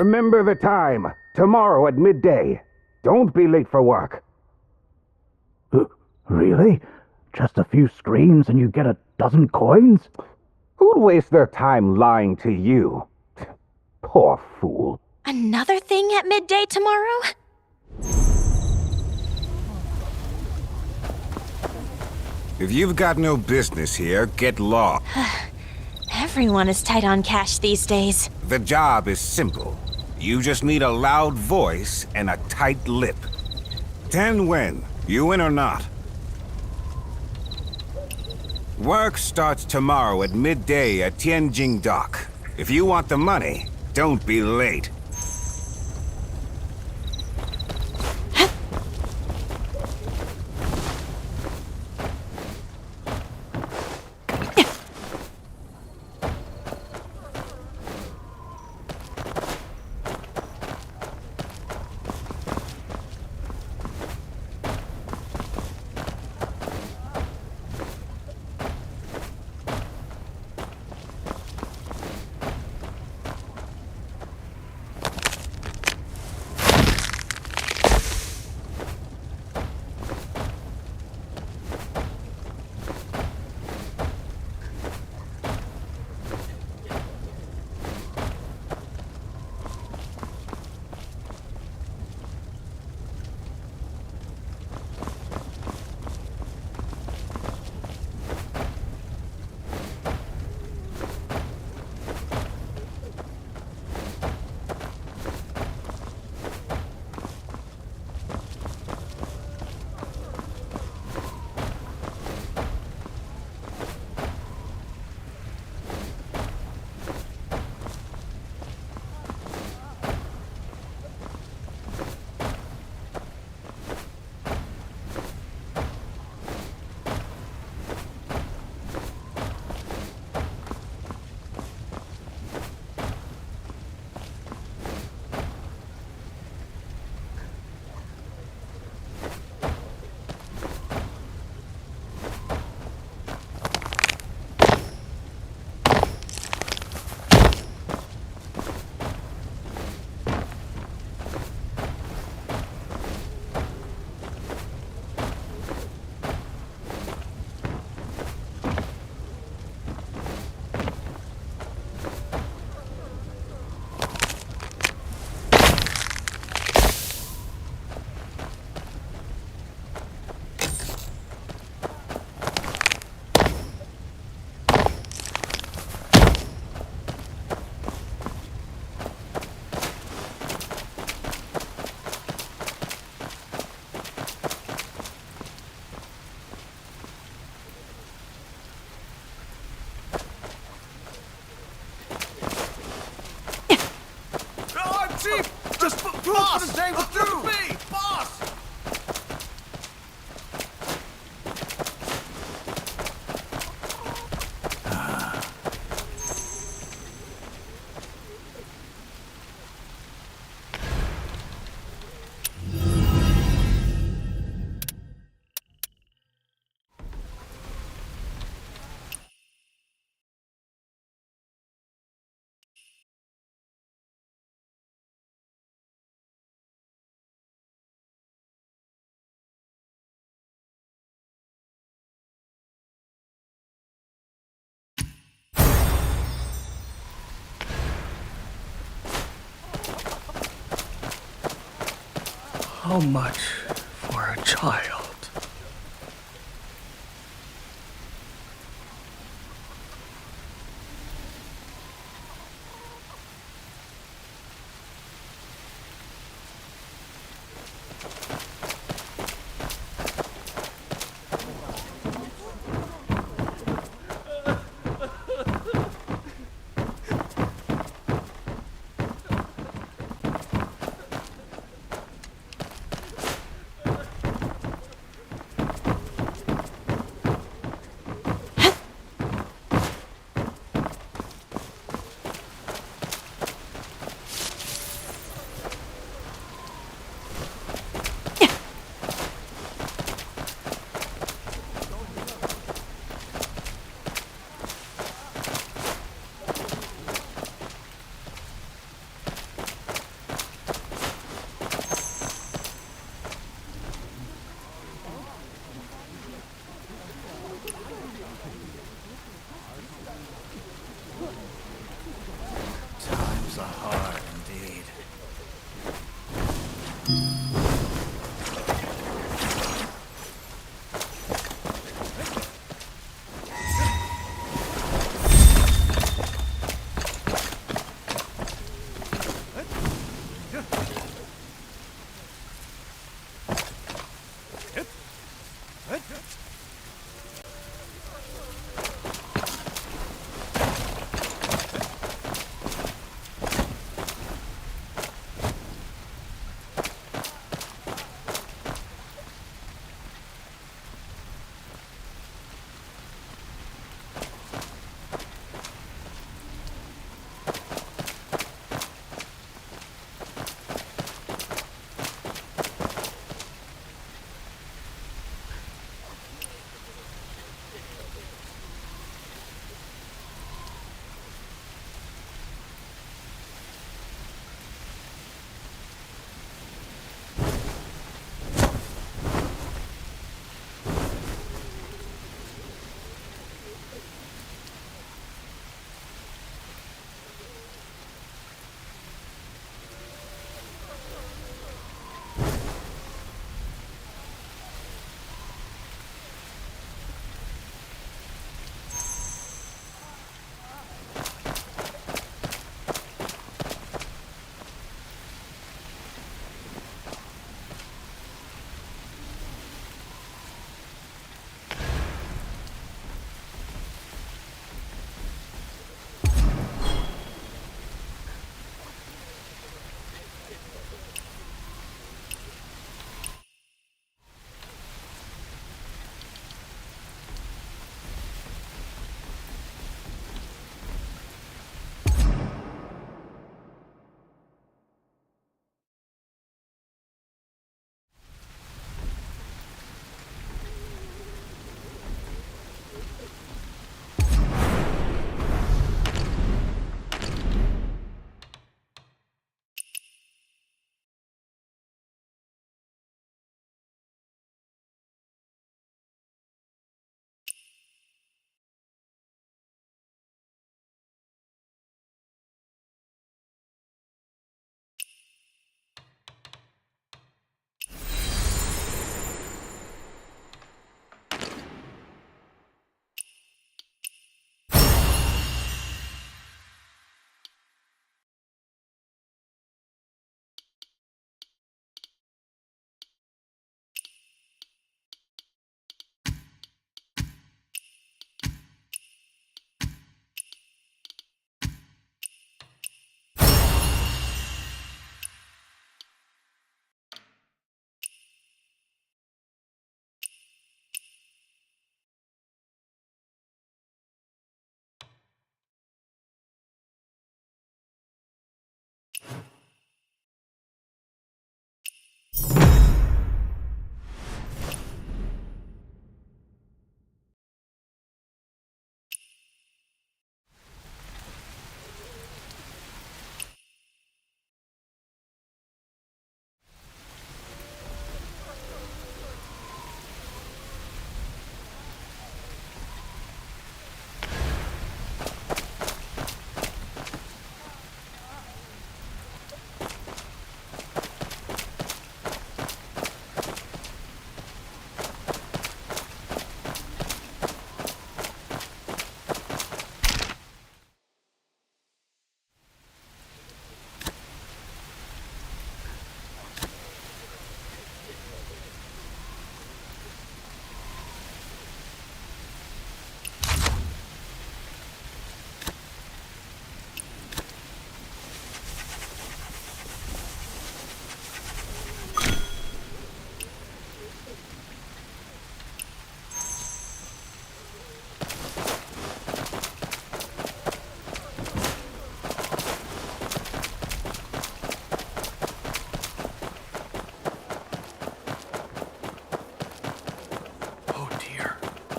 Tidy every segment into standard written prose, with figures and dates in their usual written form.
Remember the time. Tomorrow at midday. Don't be late for work. Really? Just a few screams and you get a dozen coins? Who'd waste their time lying to you? Poor fool. Another thing at midday tomorrow? If you've got no business here, get lost. Everyone is tight on cash these days. The job is simple. You just need a loud voice and a tight lip. 10 win. You win or not. Work starts tomorrow at midday at Tianjing Dock. If you want the money, don't be late. How much for a child?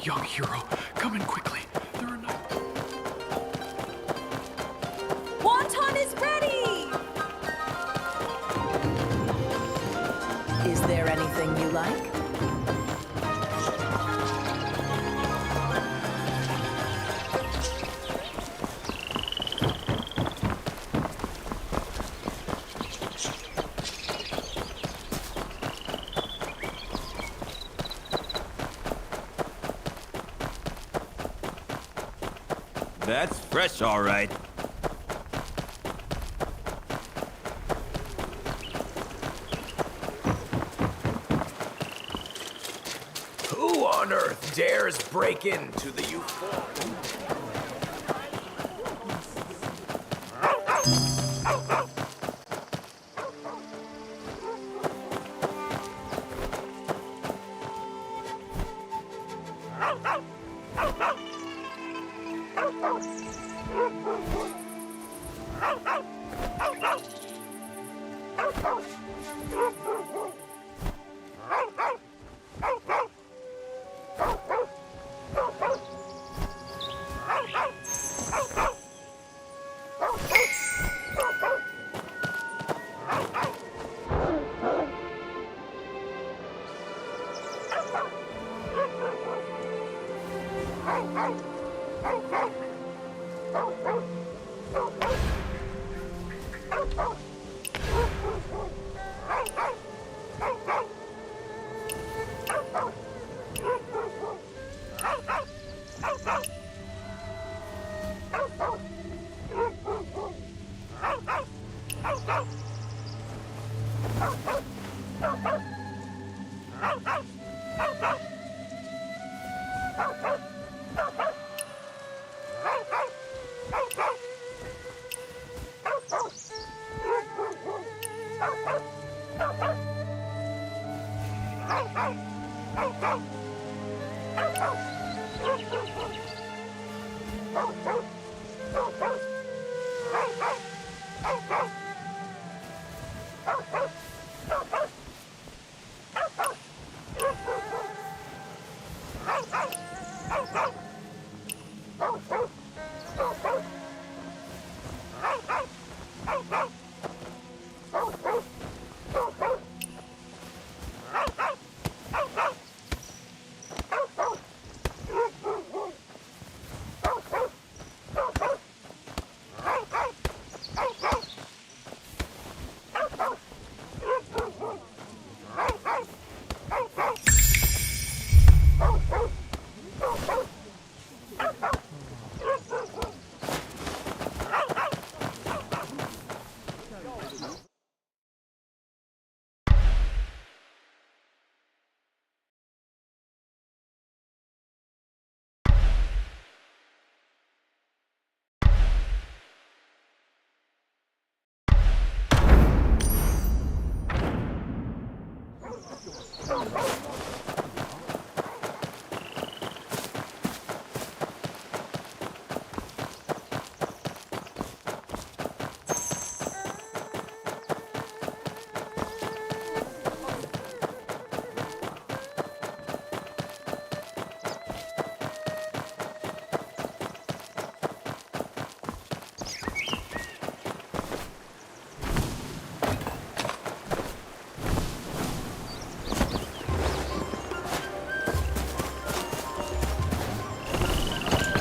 Young hero, come in quickly. There are no... Wonton is ready! Is there anything you like? That's fresh, all right. Who on earth dares break into the U4?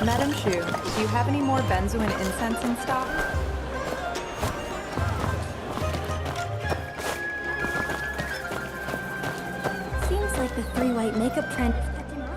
Madam Shu, do you have any more benzo and incense in stock? Seems like the three white makeup trend is catching on.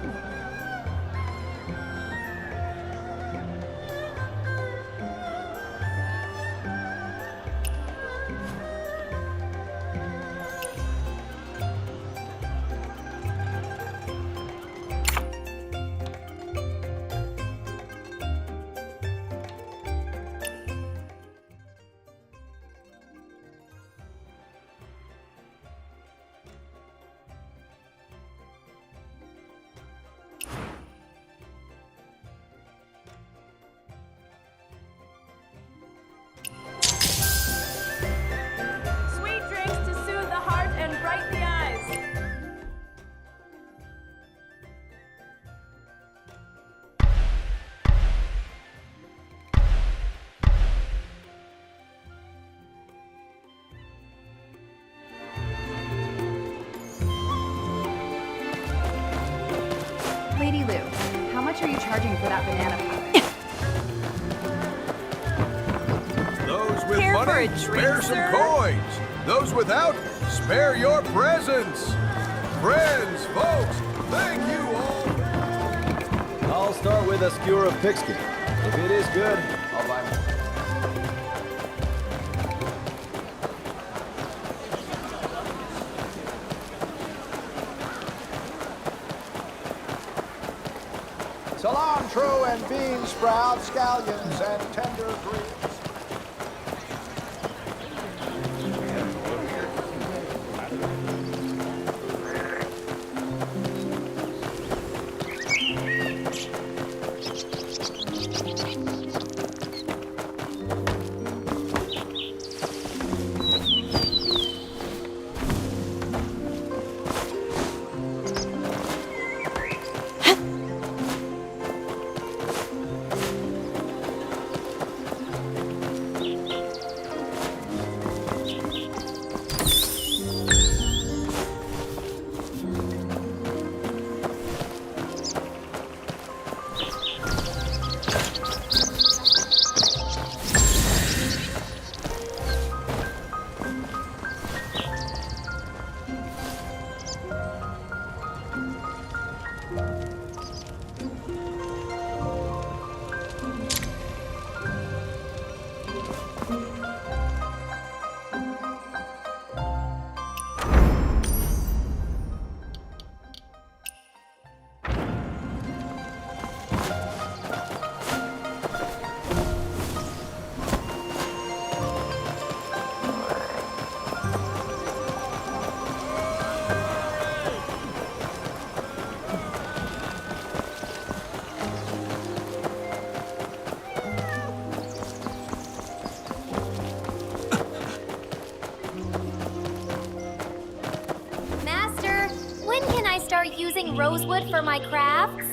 Lady Lou, how much are you charging for that banana powder? Those with Care for money, a drink, spare some sir? coins. Those without, spare your presents. Friends, folks, thank you all. I'll start with a skewer of pigskin. If it is good, I'll buy more. Cilantro and bean sprouts, scallions and tender greens. Master, when can I start using rosewood for my crafts?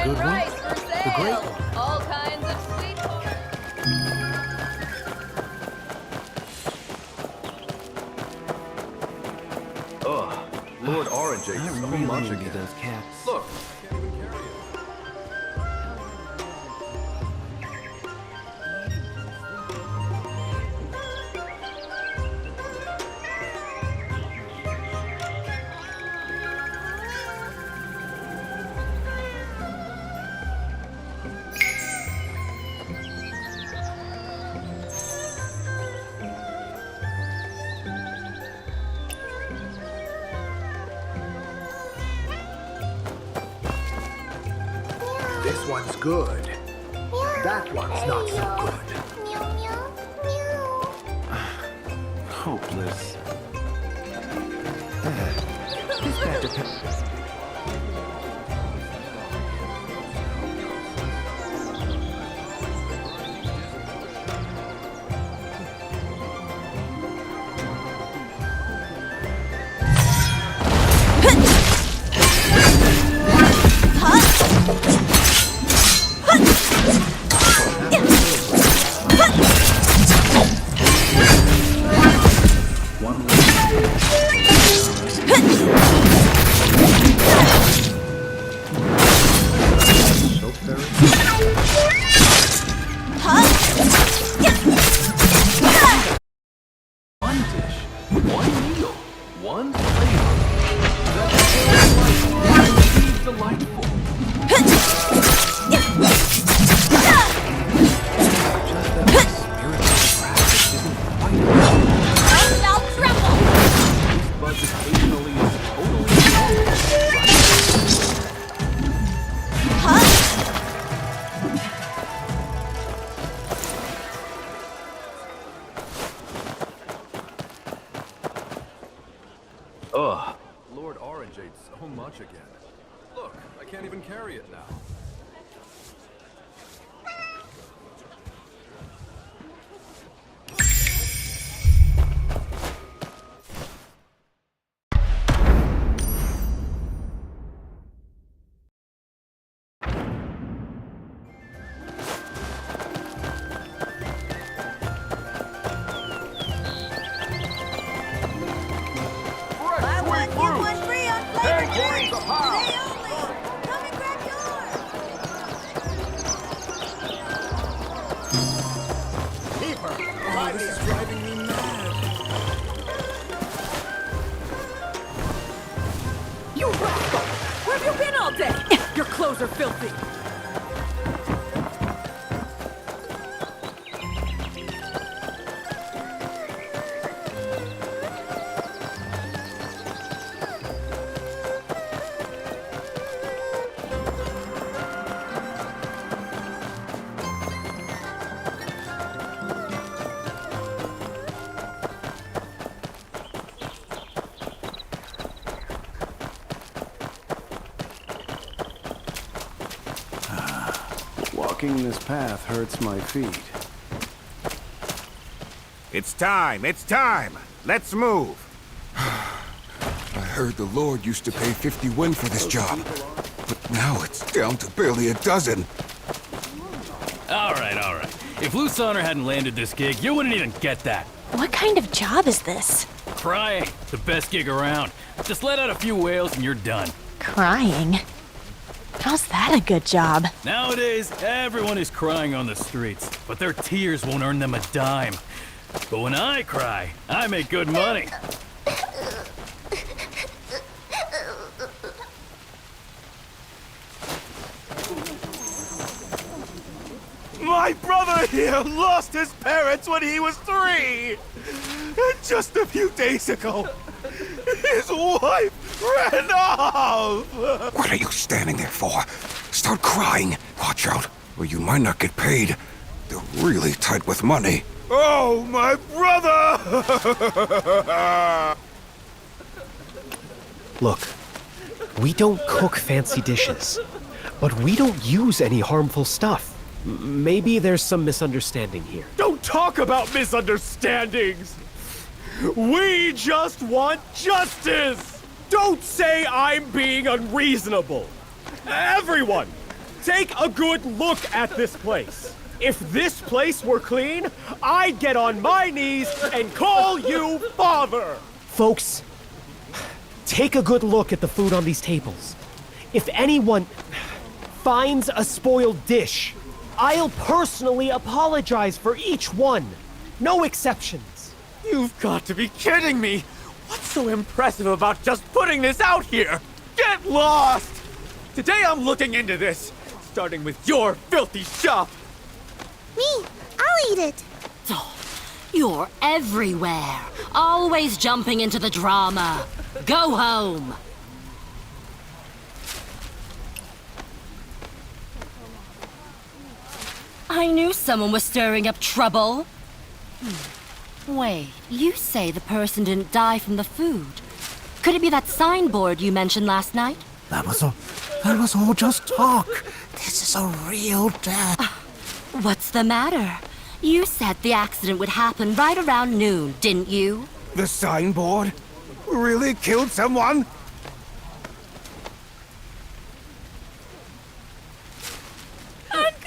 good one, the great one. All kinds of sweet. Ugh, Lord Orange ate so much again. Those cats. Look, This one's good. That one's not so good. Hopeless. This bad necessary. One dish, one meal, one flavor. That's indeed delightful. Ugh. Lord Orange ate so much again. Look, I can't even carry it now. You rascal! Where have you been all day? Your clothes are filthy. Walking this path hurts my feet. It's time, it's time! Let's move! I heard the Lord used to pay 50 win for this job, but now it's down to barely a dozen. All right. If Loose Honor hadn't landed this gig, you wouldn't even get that. What kind of job is this? Crying, the best gig around. Just let out a few wails and you're done. Crying? How's that a good job? Nowadays, everyone is crying on the streets, but their tears won't earn them a dime. But when I cry, I make good money. My brother here lost his parents when he was 3! And just a few days ago, his wife ran off! What are you standing there for? Start crying. Watch out, or you might not get paid. They're really tight with money. Oh, my brother! Look, we don't cook fancy dishes, but we don't use any harmful stuff. Maybe there's some misunderstanding here. Don't talk about misunderstandings! We just want justice! Don't say I'm being unreasonable! Everyone, take a good look at this place. If this place were clean, I'd get on my knees and call you father! Folks, take a good look at the food on these tables. If anyone finds a spoiled dish, I'll personally apologize for each one. No exceptions. You've got to be kidding me! What's so impressive about just putting this out here? Get lost! Today I'm looking into this, starting with your filthy shop. Me, I'll eat it. Oh, you're everywhere. Always jumping into the drama. Go home. I knew someone was stirring up trouble. Wait, you say the person didn't die from the food. Could it be that signboard you mentioned last night? That was all just talk. This is a real death. What's the matter? You said the accident would happen right around noon, didn't you? The signboard? Really killed someone?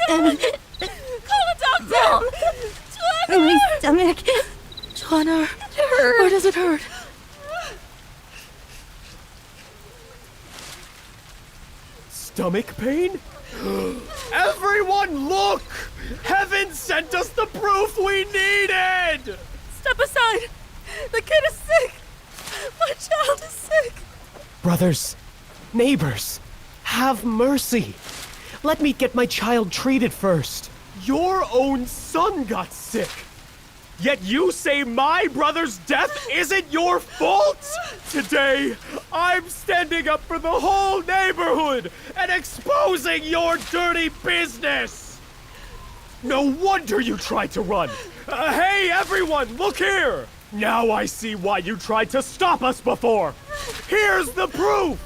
Call a doctor! My stomach. Joanna, where does it hurt? stomach pain? Everyone look! Heaven sent us the proof we needed! Step aside! The kid is sick! My child is sick! Brothers, neighbors, have mercy. Let me get my child treated first. Your own son got sick! Yet you say my brother's death isn't your fault? Today, I'm standing up for the whole neighborhood and exposing your dirty business! No wonder you tried to run! Hey everyone, look here! Now I see why you tried to stop us before! Here's the proof!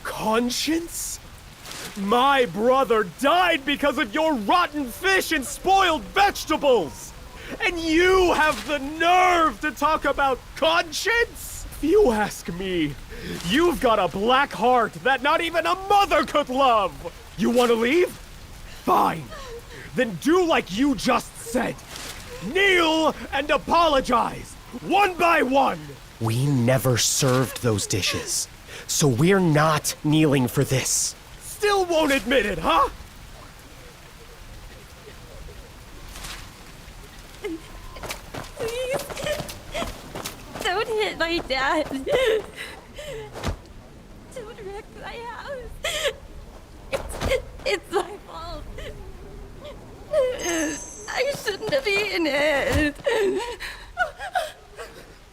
Conscience? My brother died because of your rotten fish and spoiled vegetables! And you have the nerve to talk about conscience? If you ask me, you've got a black heart that not even a mother could love! You want to leave? Fine. Then do like you just said. Kneel and apologize, one by one! We never served those dishes, so we're not kneeling for this. Still won't admit it, huh? Please. Don't hit my dad. Don't wreck my house. It's my fault. I shouldn't have eaten it.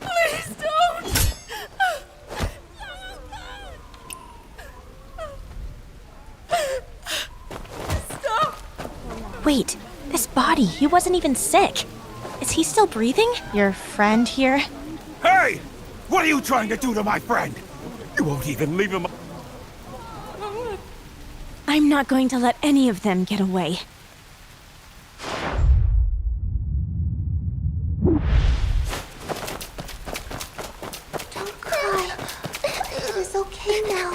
Please don't. Stop. Wait, this body, he wasn't even sick. Is he still breathing? Your friend here? Hey! What are you trying to do to my friend? You won't even leave him. I'm not going to let any of them get away. Don't cry. It is okay now.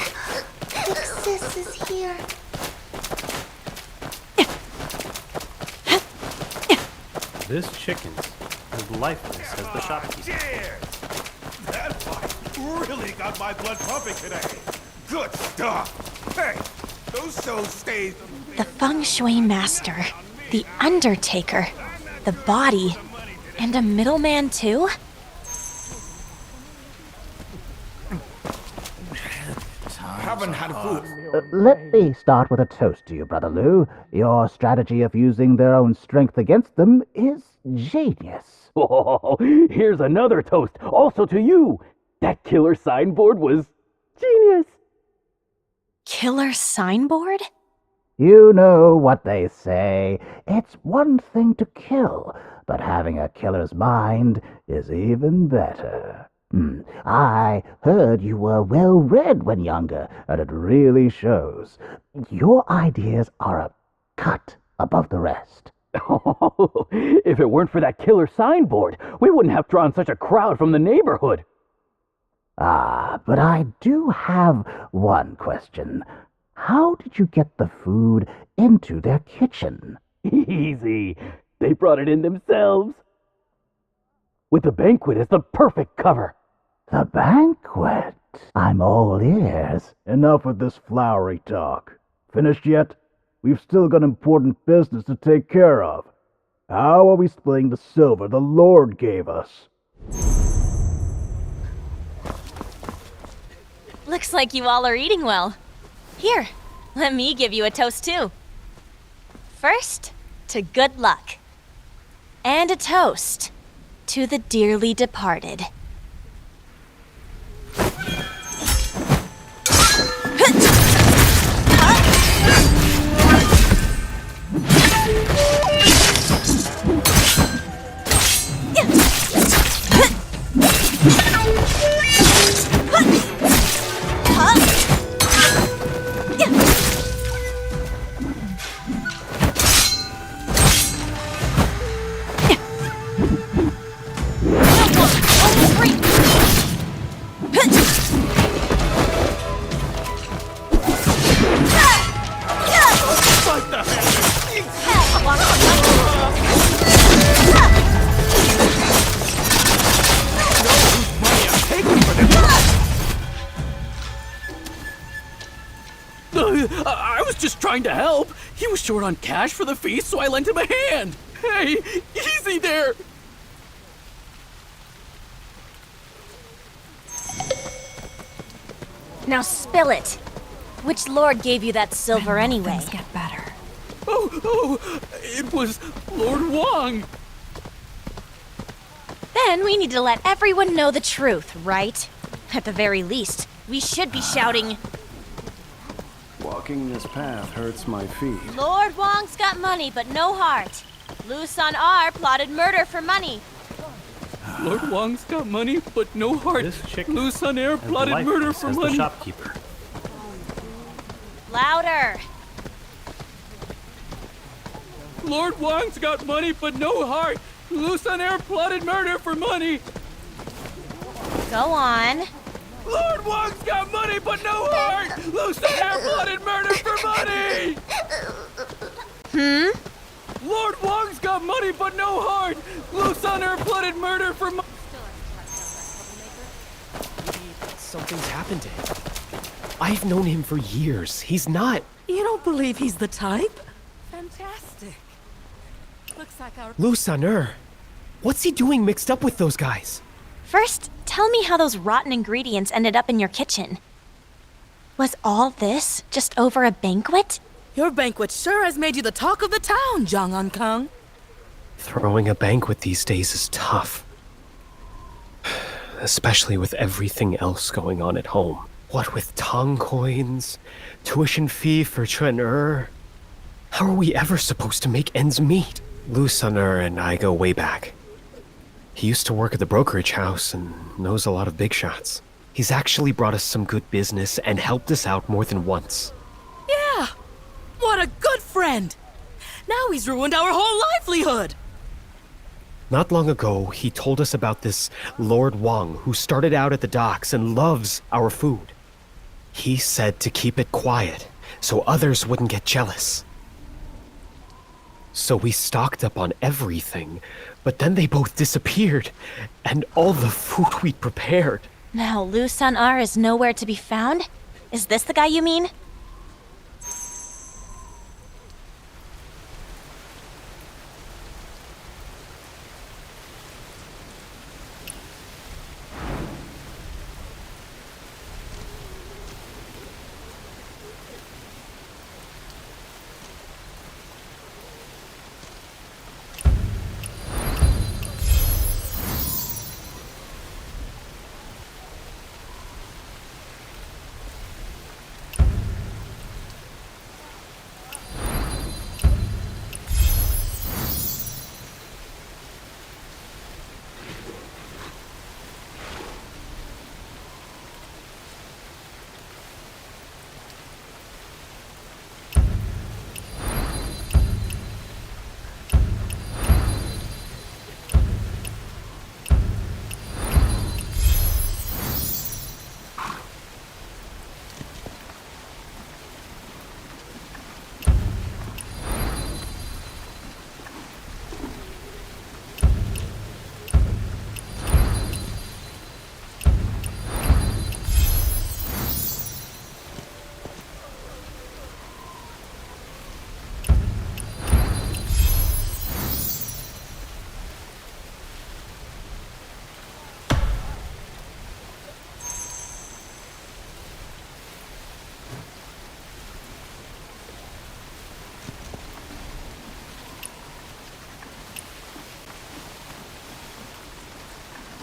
Big Sis is here. This chicken's as lifeless as the shopkeeper. Cheers! That fight really got my blood pumping today. Good stuff. Hey, those so stays. The feng shui master, the undertaker, the body, and a middleman too? Haven't had food. Let me start with a toast to you, Brother Lou. Your strategy of using their own strength against them is genius. Oh, here's another toast, also to you. That killer signboard was genius. Killer signboard? You know what they say. It's one thing to kill, but having a killer's mind is even better. I heard you were well-read when younger, and it really shows. Your ideas are a cut above the rest. Oh, if it weren't for that killer signboard, we wouldn't have drawn such a crowd from the neighborhood. Ah, but I do have one question. How did you get the food into their kitchen? Easy. They brought it in themselves. With the banquet as the perfect cover. The banquet? I'm all ears. Enough with this flowery talk. Finished yet? We've still got important business to take care of. How are we splitting the silver the Lord gave us? Looks like you all are eating well. Here, let me give you a toast too. First, to good luck. And a toast to the dearly departed. I was just trying to help. He was short on cash for the feast, so I lent him a hand. Hey, easy there. Now spill it. Which lord gave you that silver anyway? Things get better. Oh, it was Lord Wong. Then we need to let everyone know the truth, right? At the very least, we should be shouting, Walking this path hurts my feet. Lord Wong's got money, but no heart. Lu Sun R plotted murder for money. Lord Wong's got money, but no heart. This chicken Lu Sun Air has plotted life murder as for the money. shopkeeper. Louder. Lord Wong's got money, but no heart. Lu Sun Air plotted murder for money. Go on. Lord Wong's got money, but no heart. Lu Sun Air plotted murder for money. Lord Wong's got money, but no heart. Lu Sun Air plotted murder for money. Something's happened to him. I've known him for years. He's not. You don't believe he's the type? Fantastic. Looks like our... Lu Sun. What's he doing mixed up with those guys? First, tell me how those rotten ingredients ended up in your kitchen. Was all this just over a banquet? Your banquet sure has made you the talk of the town, Jong Un Kung. Throwing a banquet these days is tough. Especially with everything else going on at home. What with Tong coins, tuition fee for Chen How are we ever supposed to make ends meet? Lu Sun and I go way back. He used to work at the brokerage house and knows a lot of big shots. He's actually brought us some good business and helped us out more than once. Yeah! What a good friend! Now he's ruined our whole livelihood! Not long ago, he told us about this Lord Wong who started out at the docks and loves our food. He said to keep it quiet so others wouldn't get jealous. So we stocked up on everything, but then they both disappeared, and all the food we'd prepared. Now Lu Sun R is nowhere to be found? Is this the guy you mean?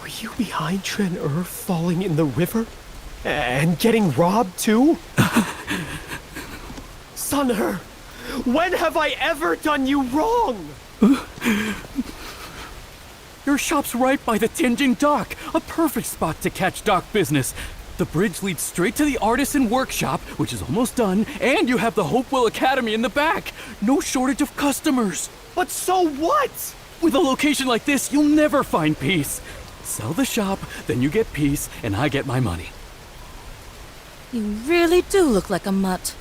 Were you behind Chen falling in the river? And getting robbed too? Sun when have I ever done you wrong? Your shop's right by the Tianjin dock, a perfect spot to catch dock business. The bridge leads straight to the artisan workshop, which is almost done, and you have the Hopewell Academy in the back. No shortage of customers. But so what? With a location like this, you'll never find peace. Sell the shop, then you get peace, and I get my money. You really do look like a mutt.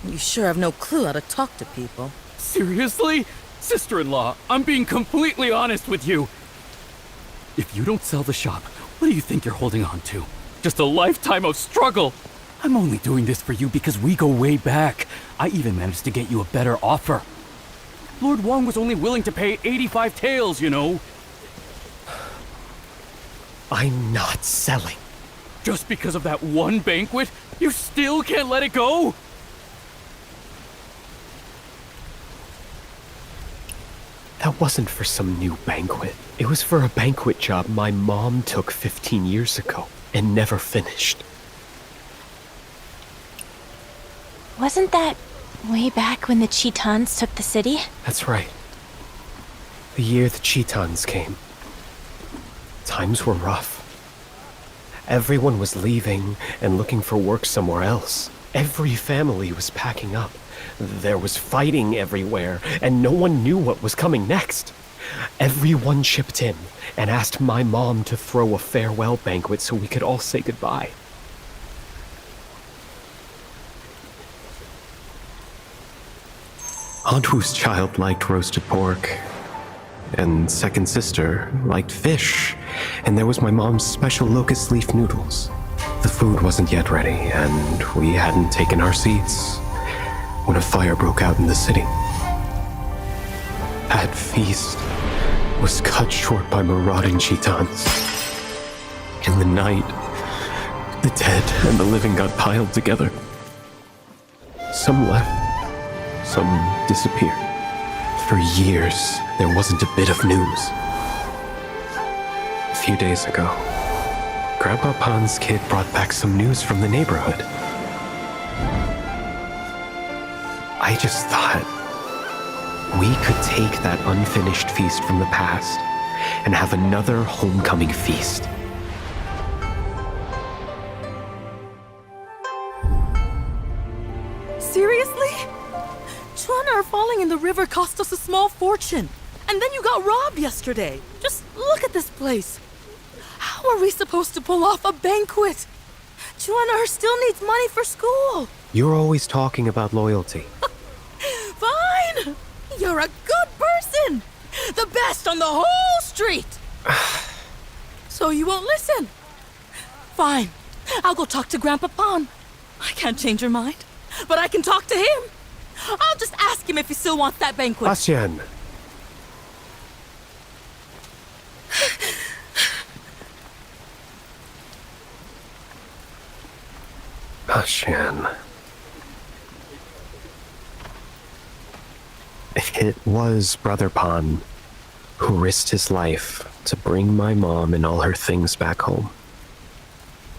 You sure have no clue how to talk to people. Seriously? Sister-in-law, I'm being completely honest with you. If you don't sell the shop, what do you think you're holding on to? Just a lifetime of struggle. I'm only doing this for you because we go way back. I even managed to get you a better offer. Lord Wong was only willing to pay 85 taels, you know. I'm not selling. Just because of that one banquet, you still can't let it go? That wasn't for some new banquet. It was for a banquet job my mom took 15 years ago and never finished. Wasn't that way back when the Chitons took the city? That's right. The year the Chitons came. Times were rough. Everyone was leaving and looking for work somewhere else. Every family was packing up. There was fighting everywhere, and no one knew what was coming next. Everyone chipped in and asked my mom to throw a farewell banquet so we could all say goodbye. Aunt Wu's child liked roasted pork, and second sister liked fish, and there was my mom's special locust leaf noodles. The food wasn't yet ready, and we hadn't taken our seats when a fire broke out in the city. That feast was cut short by marauding Chitons. In the night, the dead and the living got piled together. Some left, some disappeared. For years, there wasn't a bit of news. A few days ago, Grandpa Pan's kid brought back some news from the neighborhood. I just thought we could take that unfinished feast from the past and have another homecoming feast. Seriously? Chuan falling in the river cost us a small fortune. And then you got robbed yesterday. Just look at this place. How are we supposed to pull off a banquet? Chuan still needs money for school. You're always talking about loyalty. Fine! You're a good person! The best on the whole street! So you won't listen? Fine. I'll go talk to Grandpa Pan. I can't change your mind, but I can talk to him. I'll just ask him if he still wants that banquet. Bastian! Bastian. It was Brother Pan who risked his life to bring my mom and all her things back home.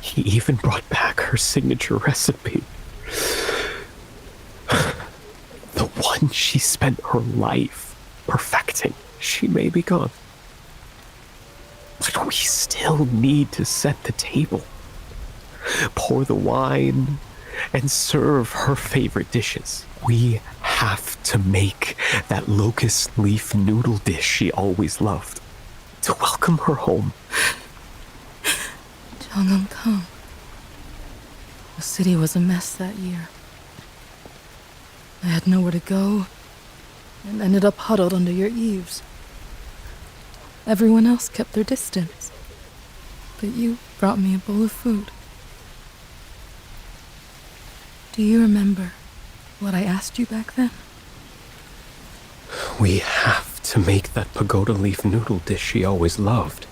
He even brought back her signature recipe. The one she spent her life perfecting. She may be gone, but we still need to set the table, pour the wine, and serve her favorite dishes. We have to make that locust leaf noodle dish she always loved to welcome her home. Jeongeum-kang. The city was a mess that year. I had nowhere to go and ended up huddled under your eaves. Everyone else kept their distance, but you brought me a bowl of food. Do you remember what I asked you back then? We have to make that pagoda leaf noodle dish she always loved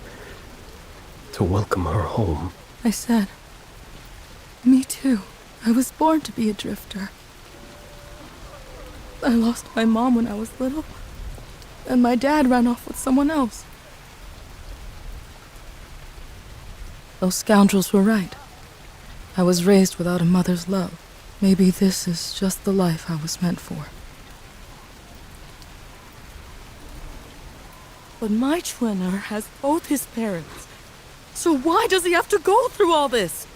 to welcome her home. I said, me too. I was born to be a drifter. I lost my mom when I was little, and my dad ran off with someone else. Those scoundrels were right. I was raised without a mother's love. Maybe this is just the life I was meant for. But my Chuaner has both his parents. So why does he have to go through all this?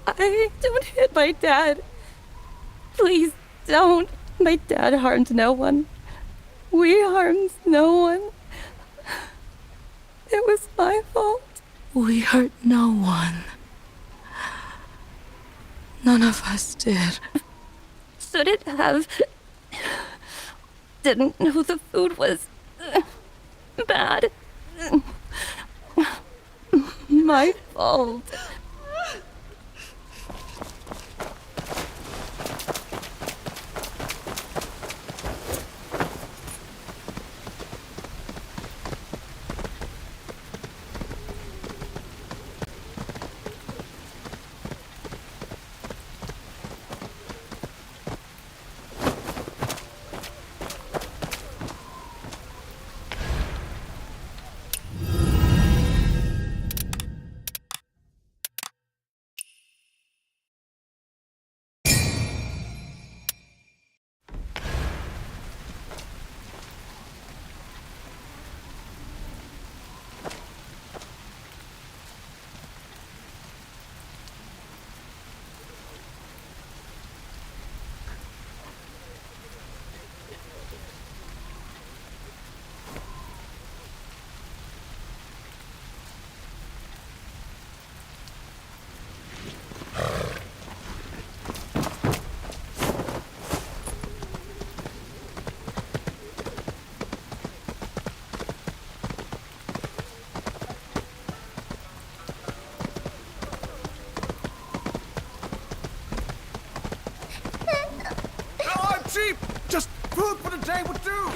I don't hit my dad. Please don't. My dad harmed no one. We harmed no one. It was my fault. We hurt no one. None of us did. Shouldn't have. Didn't know the food was bad. My fault. Cheap! Just food for the day would do!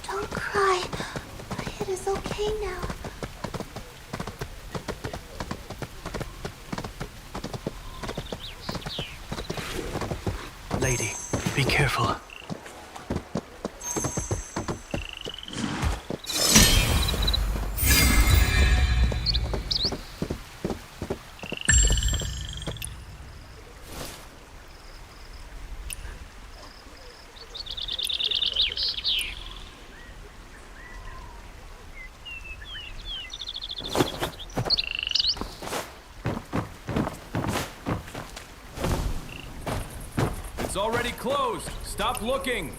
Don't cry. It is okay now. Lady, be careful. It's already closed. Stop looking.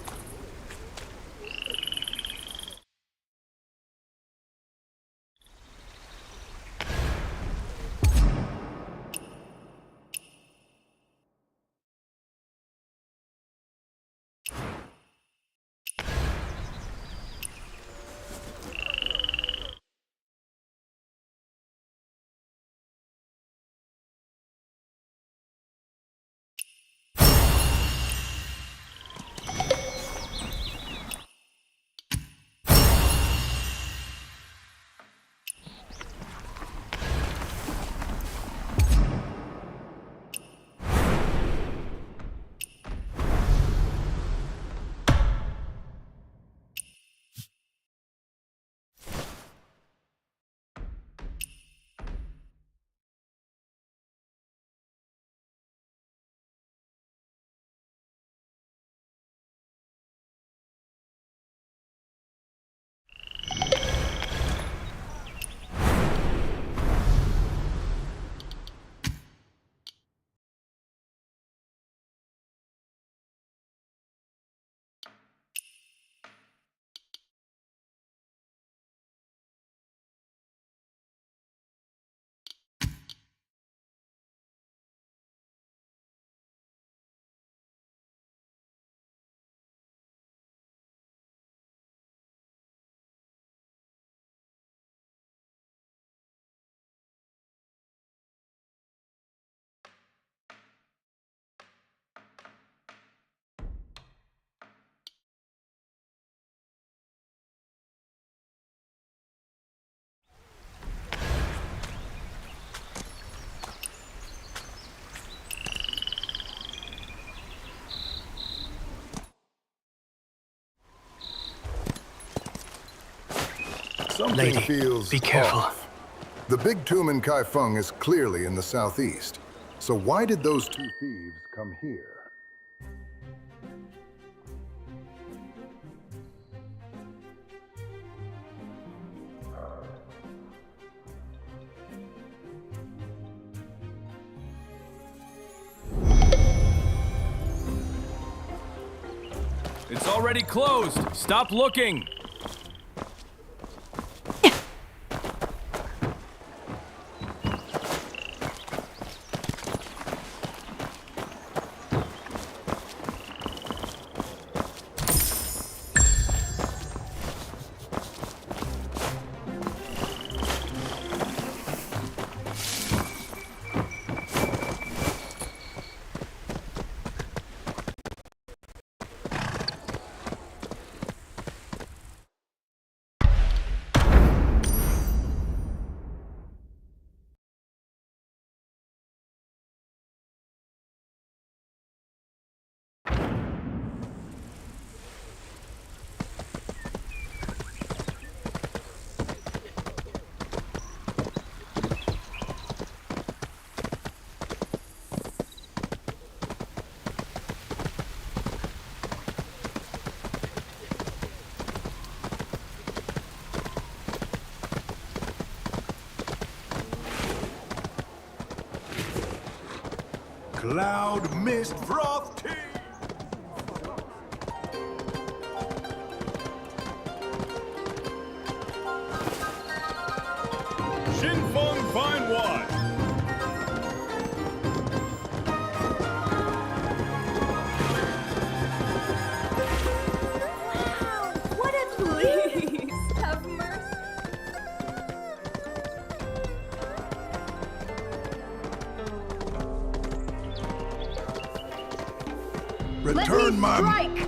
Lady, be careful. The big tomb in Kaifeng is clearly in the southeast. So why did those two thieves come here? It's already closed. Stop looking. Cloud Mist Froth Tea! Shinfeng Fine Wine! What a please! Have mercy. Return my... Strike!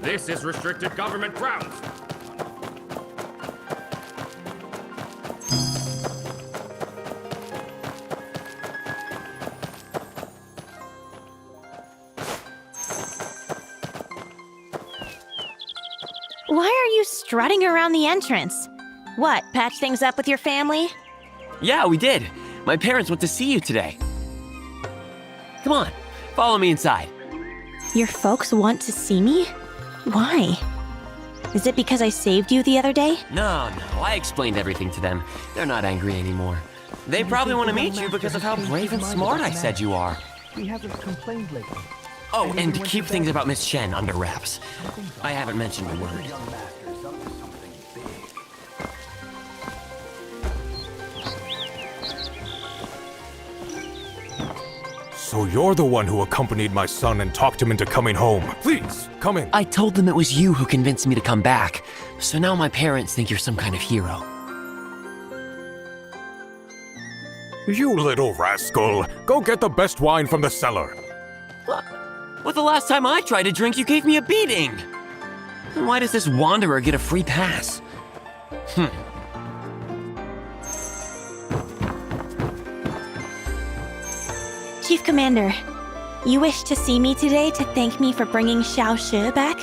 This is restricted government grounds. Why are you strutting around the entrance? What, patch things up with your family? Yeah, we did. My parents went to see you today. Come on, follow me inside. Your folks want to see me? Why? Is it because I saved you the other day? No, I explained everything to them. They're not angry anymore. They probably want to meet you because of how brave and smart I said you are. He hasn't complained lately. Oh, and keep things about Miss Shen under wraps. I haven't mentioned a word. So you're the one who accompanied my son and talked him into coming home. Please, come in. I told them it was you who convinced me to come back. So now my parents think you're some kind of hero. You little rascal. Go get the best wine from the cellar. But the last time I tried to drink, you gave me a beating. And why does this wanderer get a free pass? Chief Commander, you wish to see me today to thank me for bringing Xiao Shi back?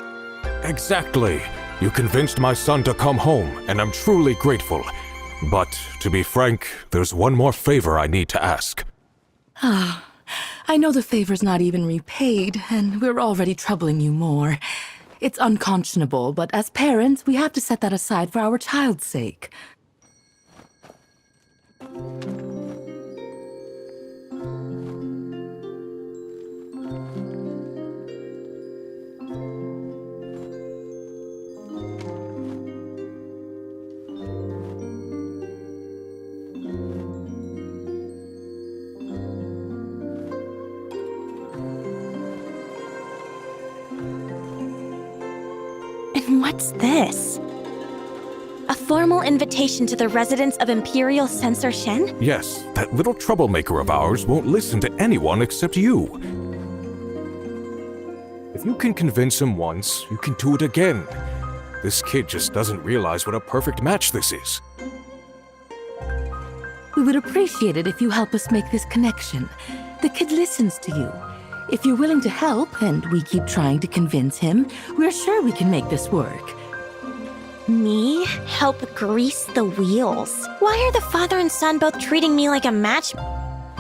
Exactly. You convinced my son to come home, and I'm truly grateful. But, to be frank, there's one more favor I need to ask. Ah, I know the favor's not even repaid, and we're already troubling you more. It's unconscionable, but as parents, we have to set that aside for our child's sake. And what's this? A formal invitation to the residents of Imperial Censor Shen? Yes, that little troublemaker of ours won't listen to anyone except you. If you can convince him once, you can do it again. This kid just doesn't realize what a perfect match this is. We would appreciate it if you help us make this connection. The kid listens to you. If you're willing to help, and we keep trying to convince him, we're sure we can make this work. Me? Help grease the wheels? Why are the father and son both treating me like a match?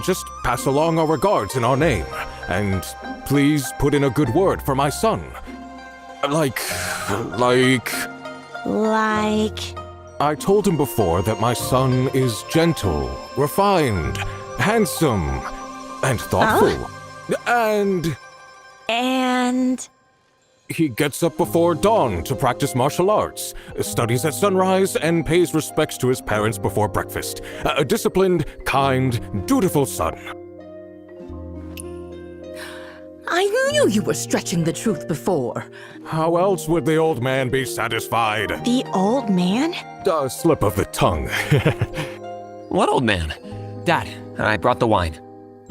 Just pass along our regards in our name, and please put in a good word for my son. Like... I told him before that my son is gentle, refined, handsome, and thoughtful. And he gets up before dawn to practice martial arts, studies at sunrise, and pays respects to his parents before breakfast. A disciplined, kind, dutiful son. I knew you were stretching the truth before. How else would the old man be satisfied? The old man? A slip of the tongue. What old man? Dad, I brought the wine.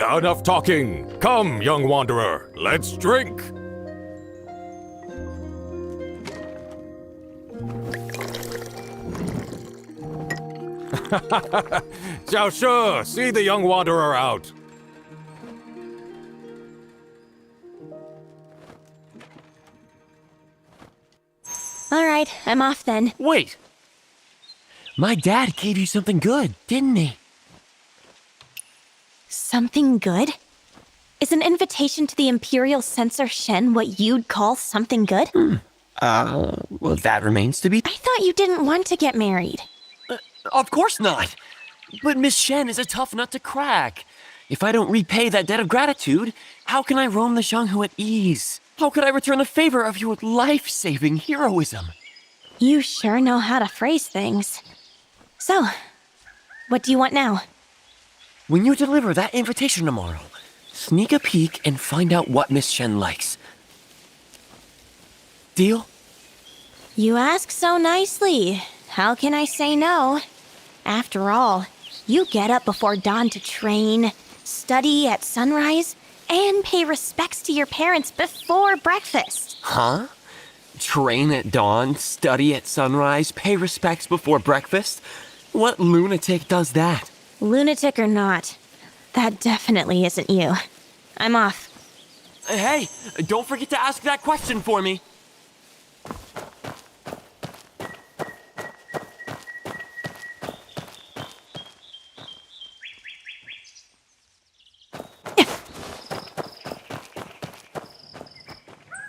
Enough talking. Come, young wanderer, let's drink. Xiao She, see the young wanderer out. All right, I'm off then. Wait! My dad gave you something good, didn't he? Something good? Is an invitation to the Imperial Censor Shen what you'd call something good? Well, that remains to be... I thought you didn't want to get married. Of course not! But Miss Shen is a tough nut to crack. If I don't repay that debt of gratitude, how can I roam the Xionghu at ease? How could I return the favor of your life-saving heroism? You sure know how to phrase things. So, what do you want now? When you deliver that invitation tomorrow, sneak a peek and find out what Miss Shen likes. Deal? You ask so nicely. How can I say no? After all, you get up before dawn to train, study at sunrise, and pay respects to your parents before breakfast. Huh? Train at dawn, study at sunrise, pay respects before breakfast? What lunatic does that? Lunatic or not, that definitely isn't you. I'm off. Hey, don't forget to ask that question for me.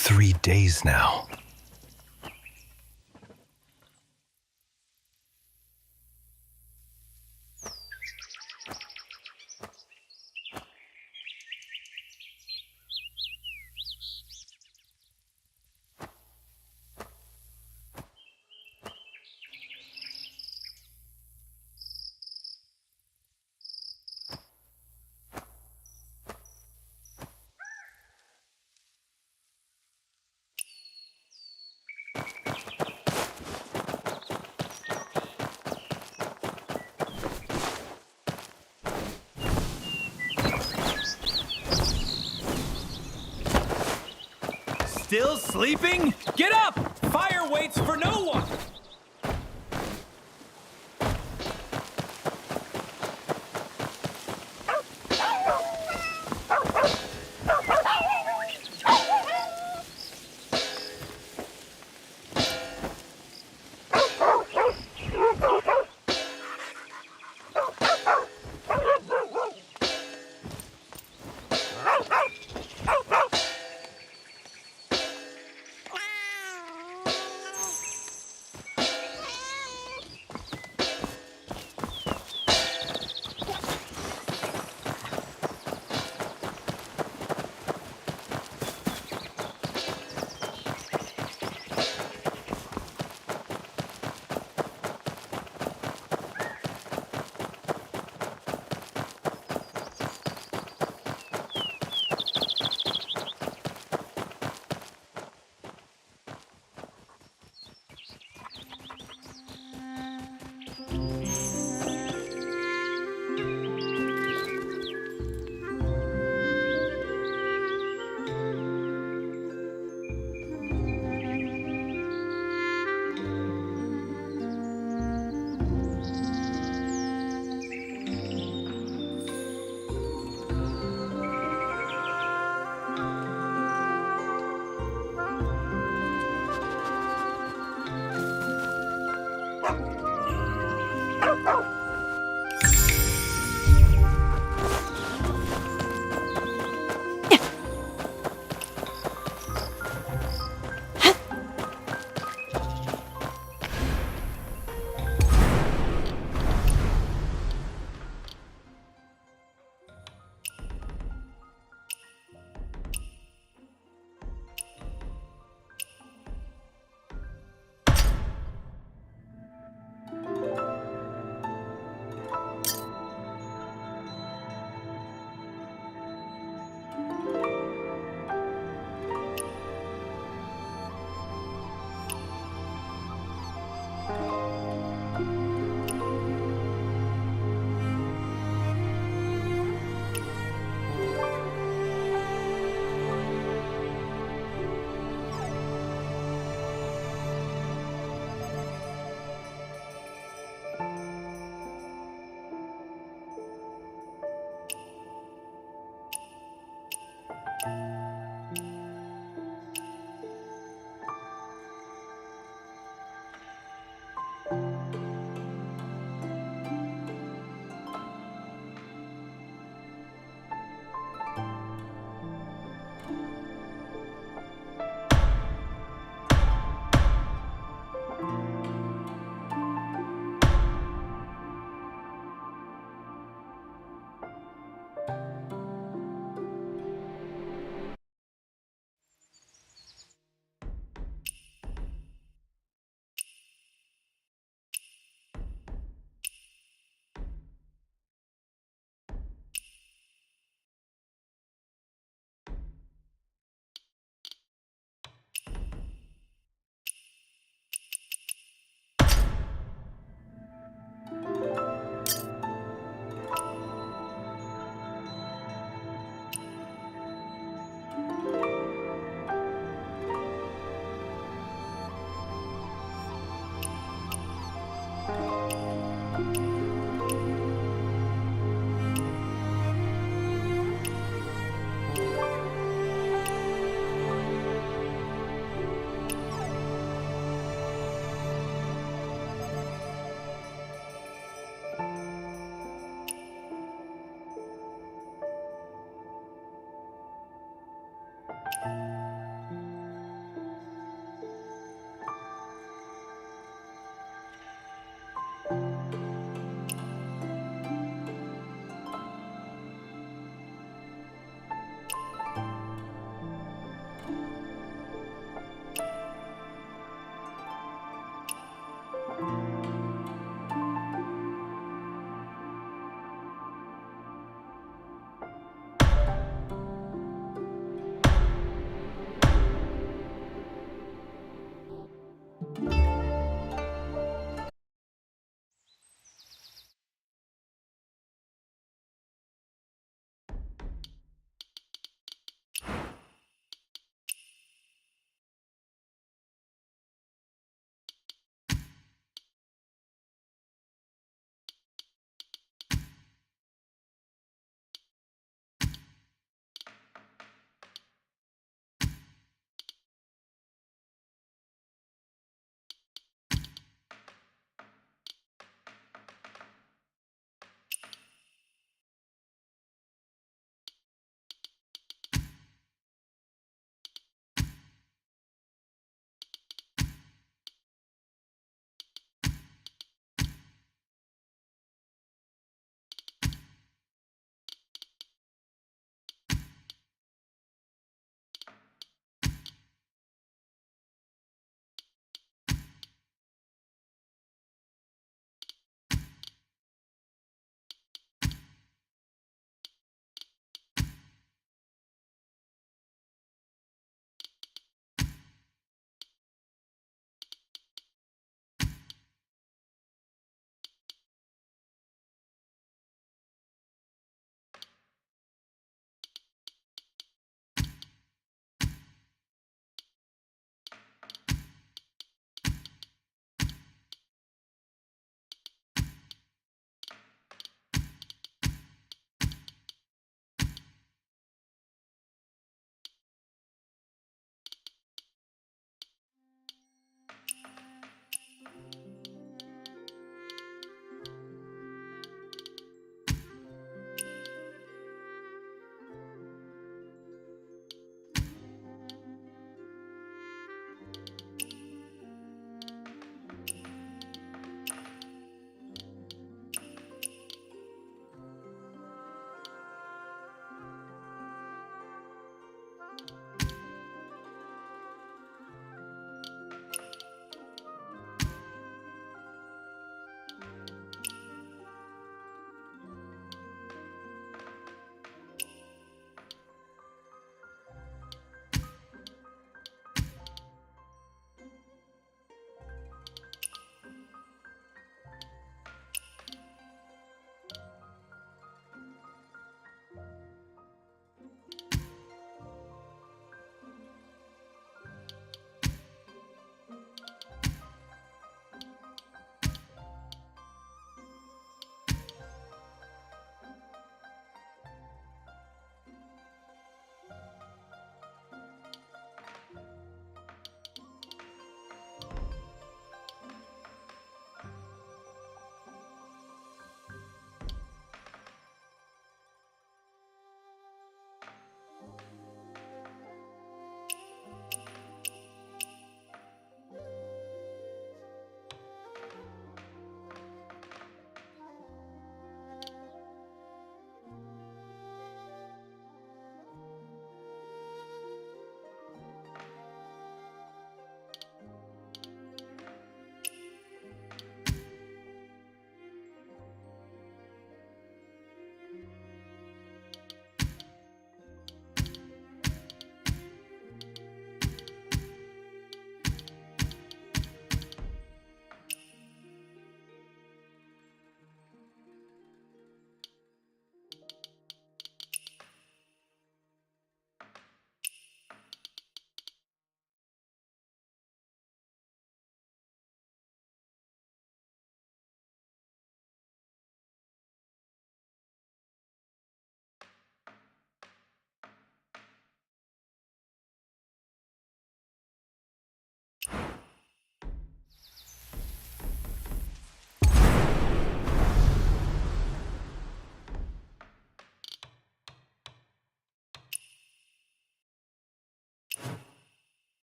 Three days now. Still sleeping? Get up! Fire waits for no one! Thank you.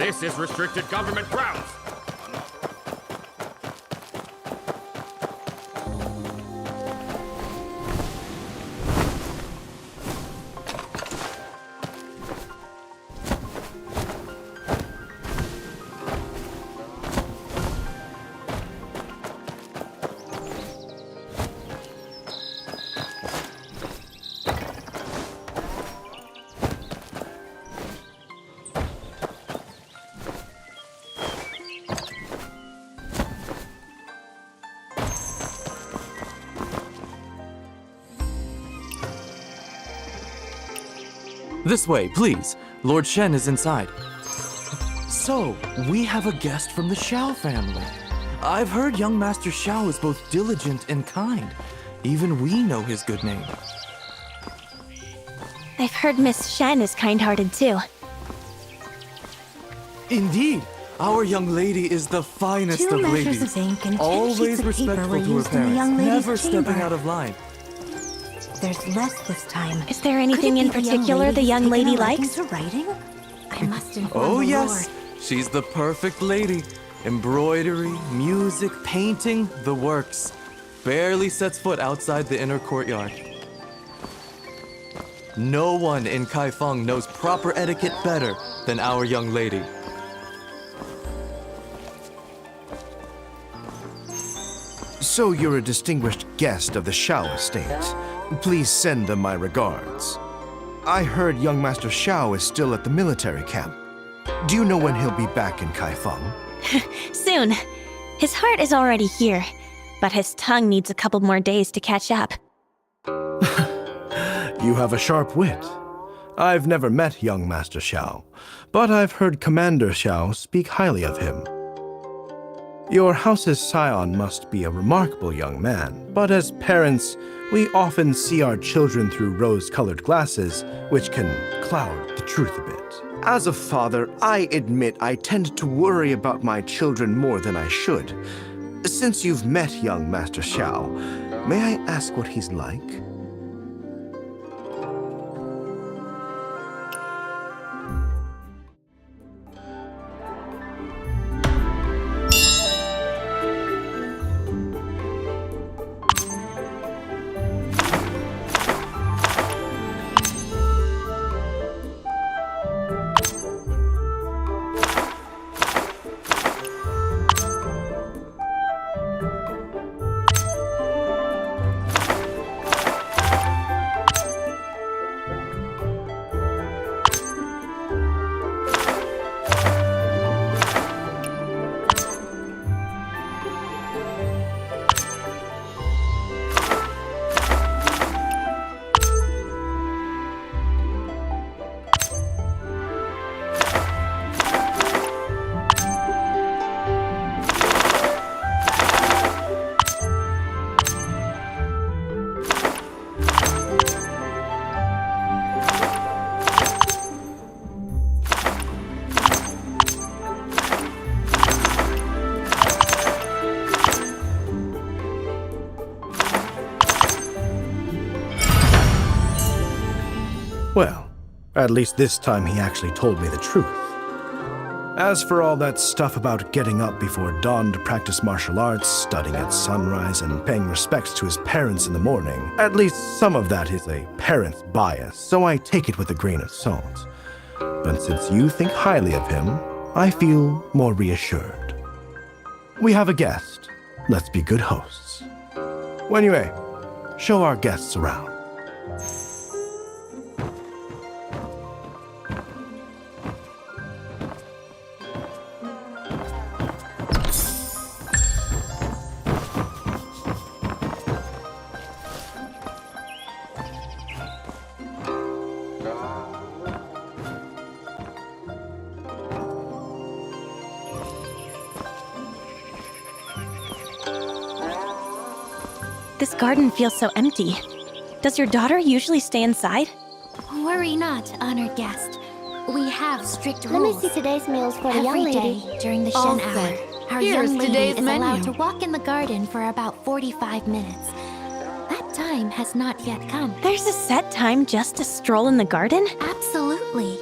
This is restricted government grounds. This way, please. Lord Shen is inside. So, we have a guest from the Xiao family. I've heard young Master Xiao is both diligent and kind. Even we know his good name. I've heard Miss Shen is kind-hearted too. Indeed, our young lady is the finest Two of measures ladies. of ink and 10 Always sheets of paper respectful were to her used in the parents, young lady's never stepping chamber. out of line. There's less this time. Is there anything in particular the young lady likes? To writing? I must inform Oh the yes, Lord. she's the perfect lady. Embroidery, music, painting, the works. Barely sets foot outside the inner courtyard. No one in Kaifeng knows proper etiquette better than our young lady. So you're a distinguished guest of the Xiao estate. Please send them my regards. I heard young Master Xiao is still at the military camp. Do you know when he'll be back in Kaifeng? Soon. His heart is already here, but his tongue needs a couple more days to catch up. You have a sharp wit. I've never met young Master Xiao, but I've heard Commander Xiao speak highly of him. Your house's scion must be a remarkable young man, but as parents, we often see our children through rose-colored glasses, which can cloud the truth a bit. As a father, I admit I tend to worry about my children more than I should. Since you've met young Master Xiao, may I ask what he's like? Well, at least this time he actually told me the truth. As for all that stuff about getting up before dawn to practice martial arts, studying at sunrise, and paying respects to his parents in the morning, at least some of that is a parent's bias, so I take it with a grain of salt. But since you think highly of him, I feel more reassured. We have a guest. Let's be good hosts. Anyway, show our guests around. This garden feels so empty. Does your daughter usually stay inside? Worry not, honored guest. We have strict Let me rules. see today's meals for the young Every lady. day during the All Shen hour, set. our Here's young lady today's is allowed menu. to walk in the garden for about 45 minutes. That time has not yet come. There's a set time just to stroll in the garden? Absolutely.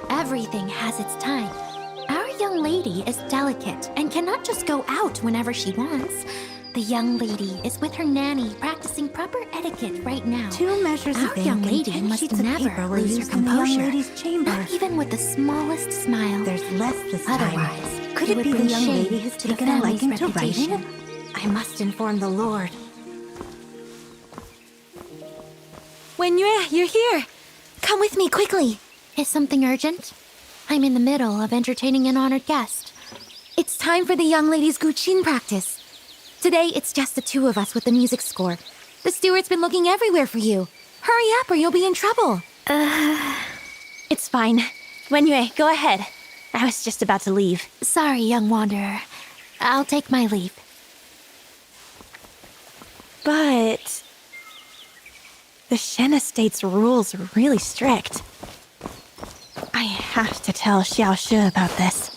Everything has its time. Our young lady is delicate and cannot just go out whenever she wants. The young lady is with her nanny practicing proper etiquette right now. 2 measures Our of young ink and lady 10 must sheets of never paper were lose her used in the young composure. lady's chamber. Not even with the smallest smile. There's less this time. Otherwise, Could it it would be the bring young shame lady has to the taken a family's liking to reputation. writing? I must inform the Lord. Wenyue, you're here. Come with me quickly. Is something urgent? I'm in the middle of entertaining an honored guest. It's time for the young lady's Guqin practice. Today, it's just the 2 of us with the music score. The steward's been looking everywhere for you. Hurry up or you'll be in trouble. It's fine. Wenyue, go ahead. I was just about to leave. Sorry, young wanderer. I'll take my leave. But the Shen Estate's rules are really strict. I have to tell Xiao Shi about this.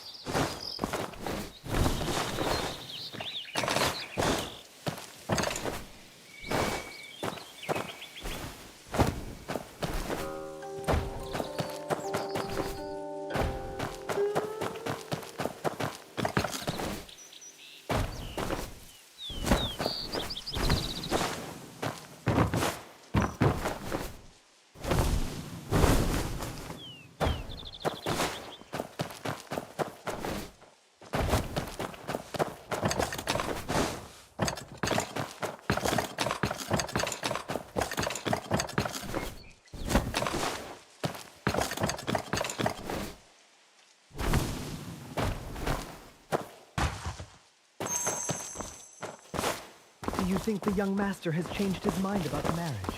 Do you think the young master has changed his mind about the marriage?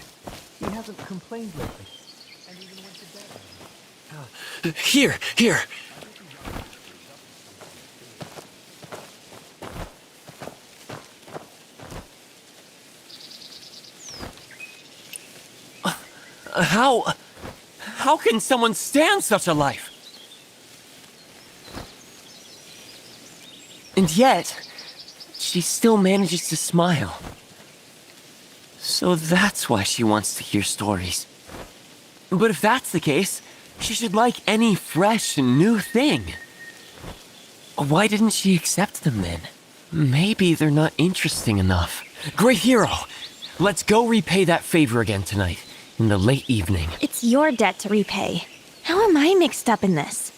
He hasn't complained lately, and even went to bed. Here. How can someone stand such a life? And yet, she still manages to smile. So that's why she wants to hear stories. But if that's the case, she should like any fresh and new thing. Why didn't she accept them then? Maybe they're not interesting enough. Great hero! Let's go repay that favor again tonight, in the late evening. It's your debt to repay. How am I mixed up in this?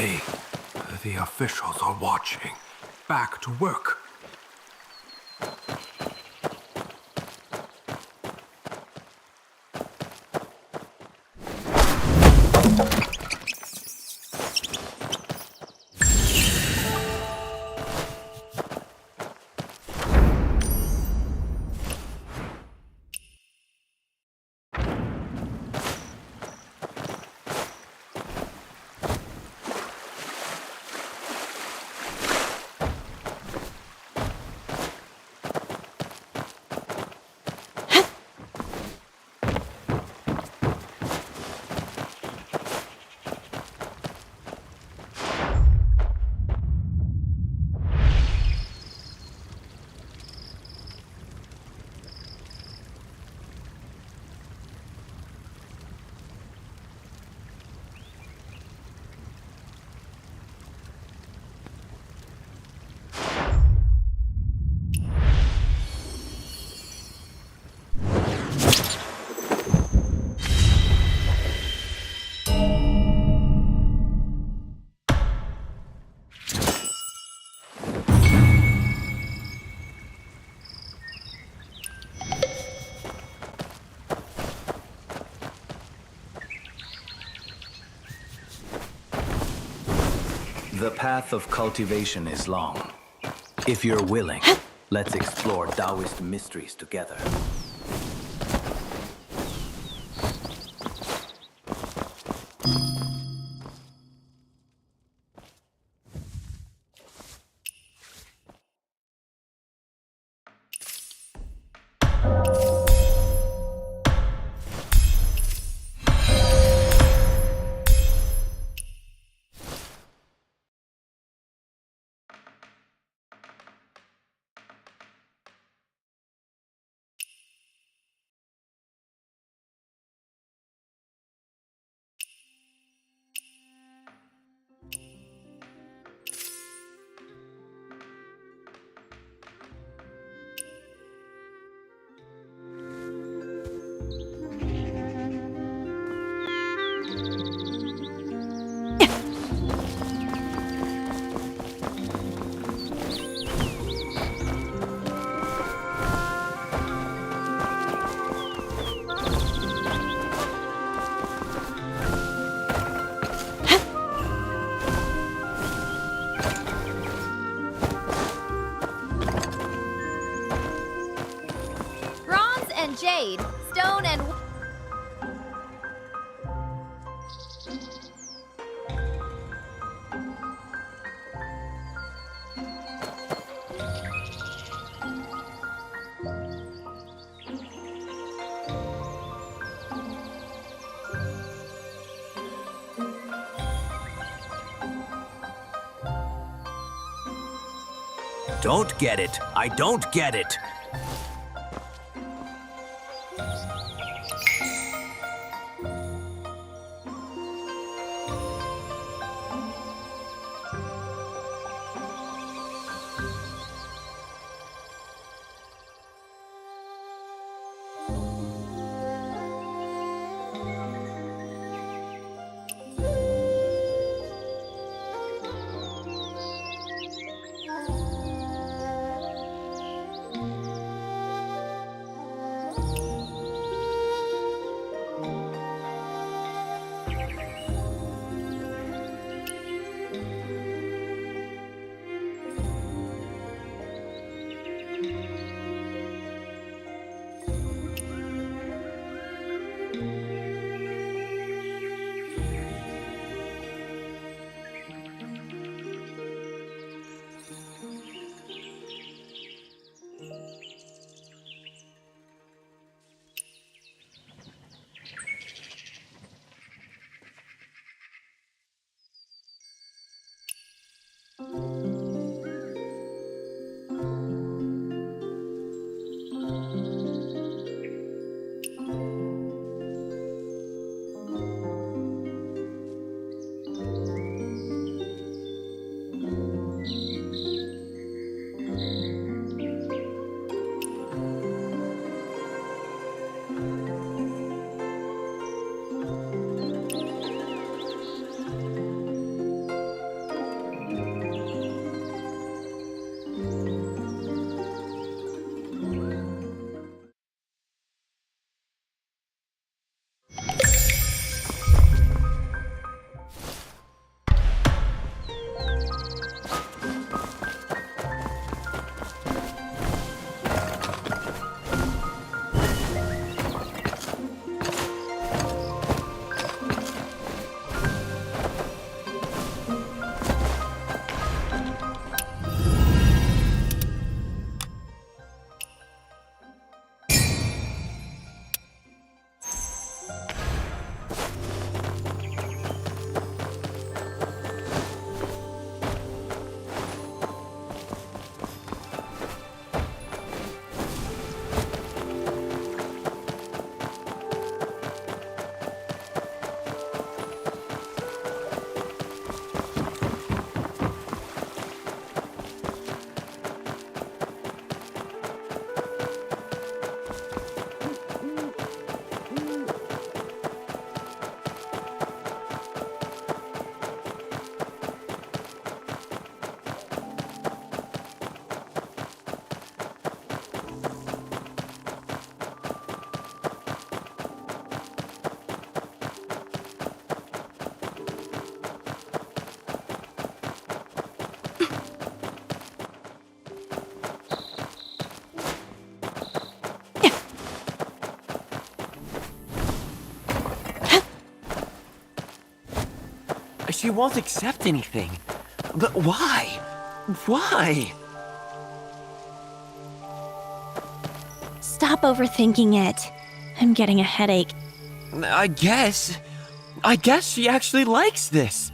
Hey, the officials are watching. Back to work. The path of cultivation is long. If you're willing, let's explore Taoist mysteries together. Bronze and jade, stone and... Don't get it. I don't get it. She won't accept anything. But why? Why? Stop overthinking it. I'm getting a headache. I guess she actually likes this.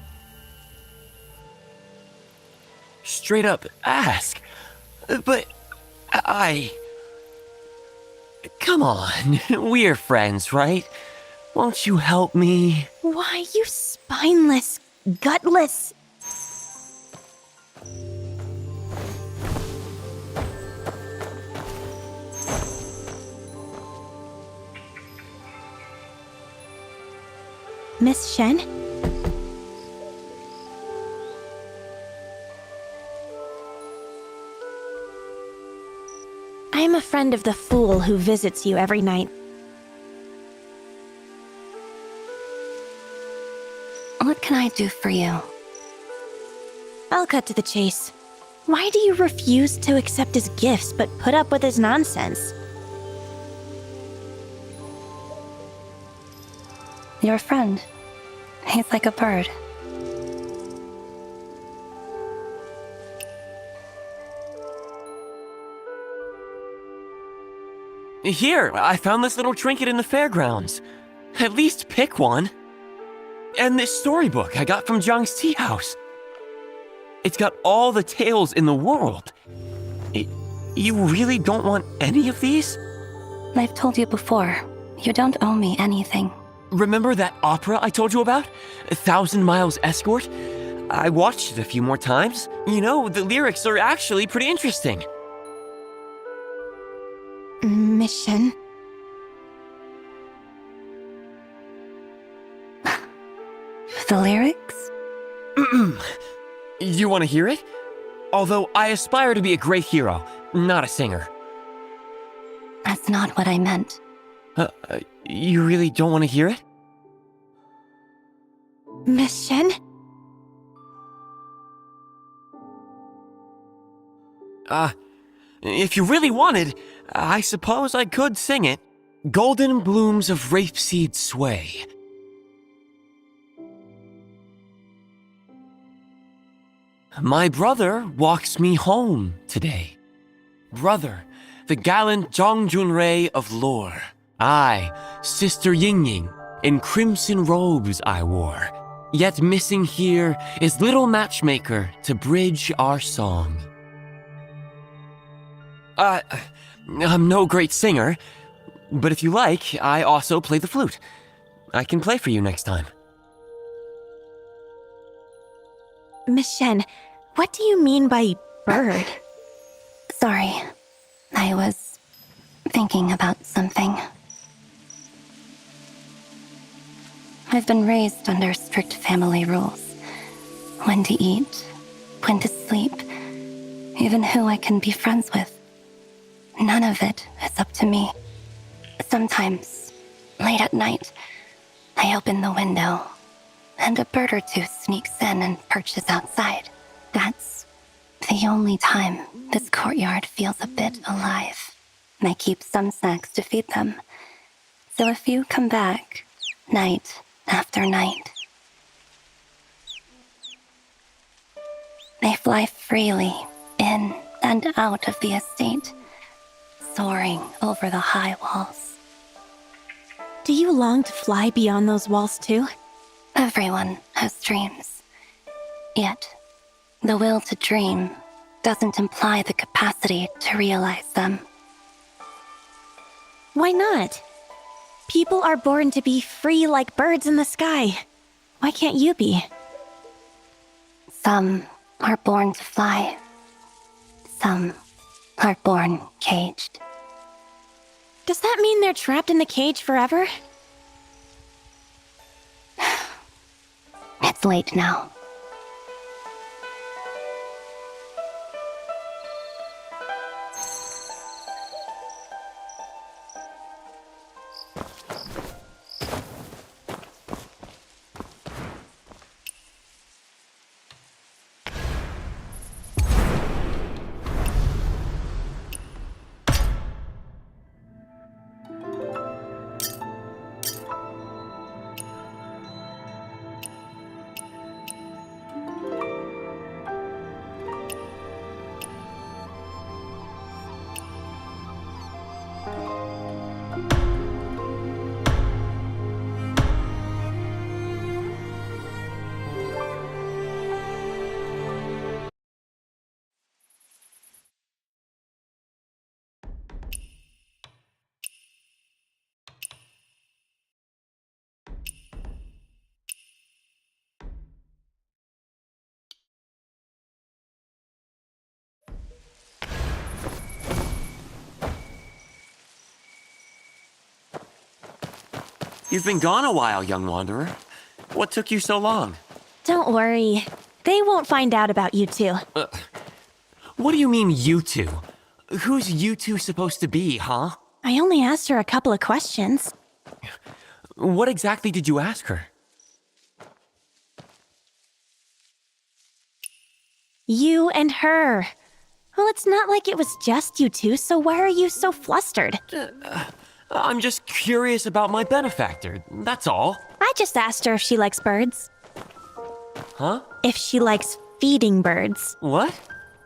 Straight up ask. But come on, we're friends, right? Won't you help me? Why, you spineless, gutless. Miss Shen? I am a friend of the fool who visits you every night. What can I do for you? I'll cut to the chase. Why do you refuse to accept his gifts but put up with his nonsense? Your friend. He's like a bird. Here, I found this little trinket in the fairgrounds. At least pick one. And this storybook I got from Zhang's tea house. It's got all the tales in the world. You really don't want any of these? I've told you before, you don't owe me anything. Remember that opera I told you about? 1,000 Miles Escort? I watched it a few more times. You know, the lyrics are actually pretty interesting. Miss Shen? The lyrics? You want to hear it? Although I aspire to be a great hero, not a singer. That's not what I meant. You really don't want to hear it? Miss Shen? If you really wanted, I suppose I could sing it. Golden blooms of rapeseed sway. My brother walks me home today. Brother, the gallant Zhang Junrei of lore. I, Sister Yingying, in crimson robes I wore. Yet missing here is little matchmaker to bridge our song. I'm no great singer, but if you like, I also play the flute. I can play for you next time. Miss Shen, what do you mean by bird? Sorry, I was thinking about something. I've been raised under strict family rules. When to eat, when to sleep, even who I can be friends with. None of it is up to me. Sometimes, late at night, I open the window, and a bird or two sneaks in and perches outside. That's the only time this courtyard feels a bit alive. I keep some snacks to feed them. So if you come back, night after night, they fly freely in and out of the estate, soaring over the high walls. Do you long to fly beyond those walls too? Everyone has dreams. Yet, the will to dream doesn't imply the capacity to realize them. Why not? People are born to be free like birds in the sky. Why can't you be? Some are born to fly. Some are born caged. Does that mean they're trapped in the cage forever? It's late now. You've been gone a while, young wanderer. What took you so long? Don't worry. They won't find out about you two. What do you mean, you two? Who's you two supposed to be, huh? I only asked her a couple of questions. What exactly did you ask her? You and her. Well, it's not like it was just you two, so why are you so flustered? I'm just curious about my benefactor, that's all. I just asked her if she likes birds. Huh? If she likes feeding birds. What?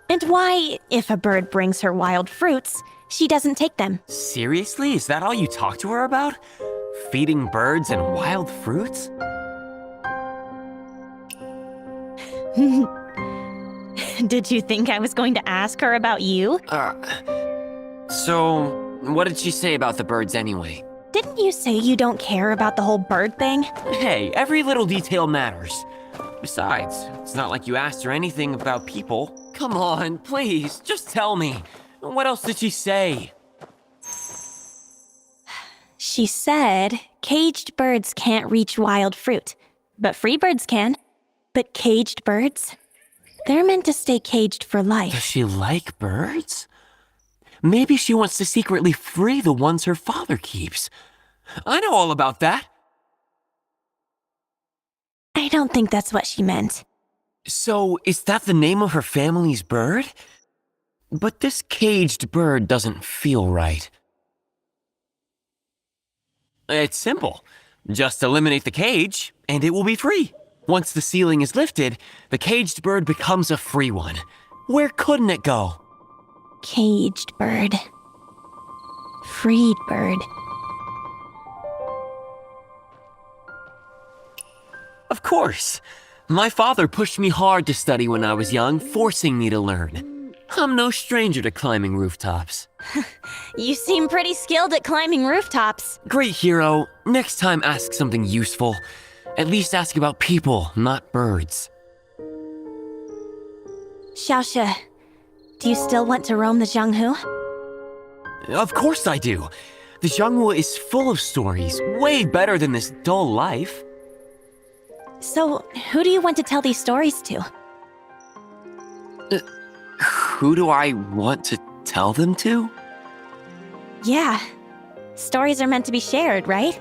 And why, if a bird brings her wild fruits, she doesn't take them. Seriously? Is that all you talk to her about? Feeding birds and wild fruits? Did you think I was going to ask her about you? So, what did she say about the birds anyway? Didn't you say you don't care about the whole bird thing? Hey, every little detail matters. Besides, it's not like you asked her anything about people. Come on, please, just tell me. What else did she say? She said caged birds can't reach wild fruit, but free birds can. But caged birds? They're meant to stay caged for life. Does she like birds? Maybe she wants to secretly free the ones her father keeps. I know all about that. I don't think that's what she meant. So, is that the name of her family's bird? But this caged bird doesn't feel right. It's simple. Just eliminate the cage, and it will be free. Once the ceiling is lifted, the caged bird becomes a free one. Where couldn't it go? Caged bird. Freed bird. Of course. My father pushed me hard to study when I was young, forcing me to learn. I'm no stranger to climbing rooftops. You seem pretty skilled at climbing rooftops. Great hero. Next time ask something useful. At least ask about people, not birds. Xiaoxia, do you still want to roam the Jianghu? Of course I do. The Jianghu is full of stories, way better than this dull life. So, who do you want to tell these stories to? Who do I want to tell them to? Yeah. Stories are meant to be shared, right?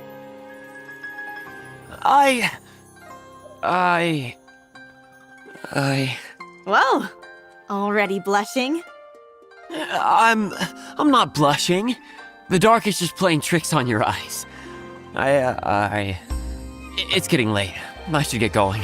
Whoa! Already blushing? I'm not blushing. The dark is just playing tricks on your eyes. It's getting late. I should get going.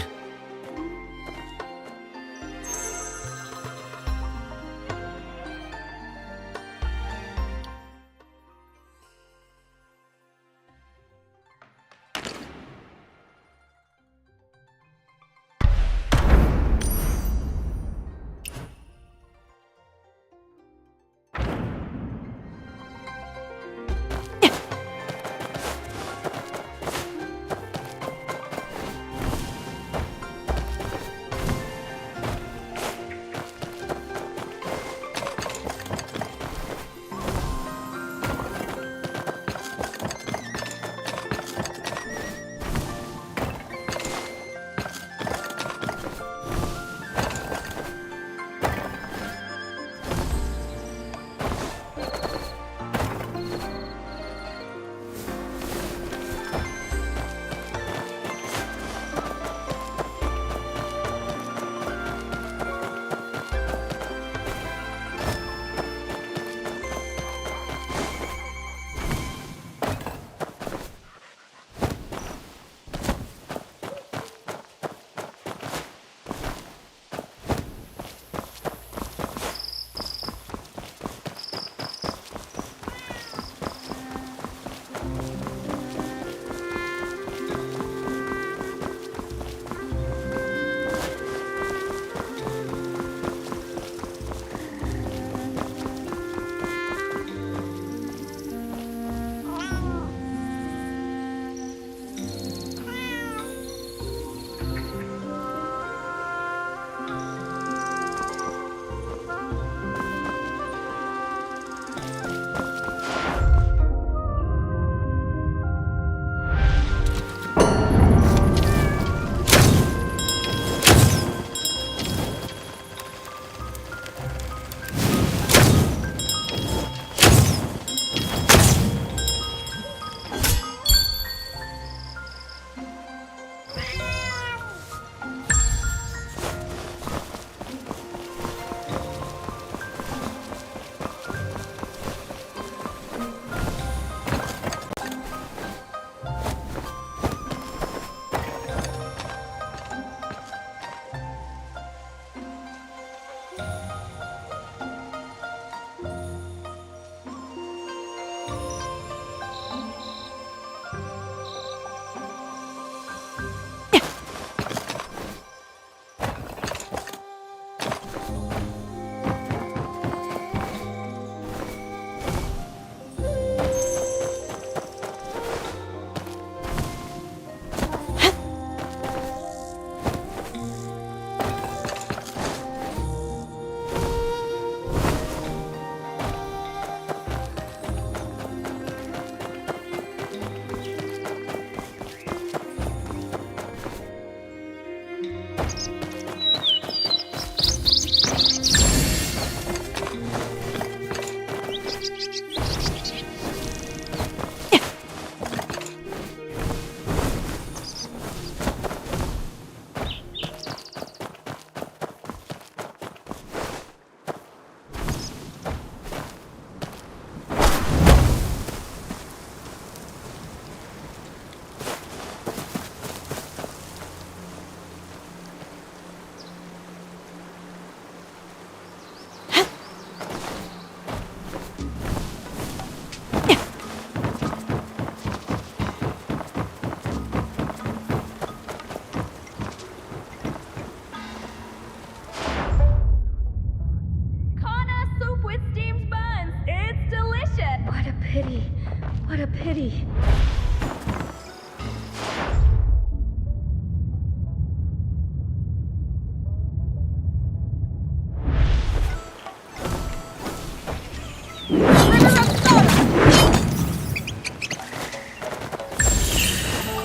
What a pity.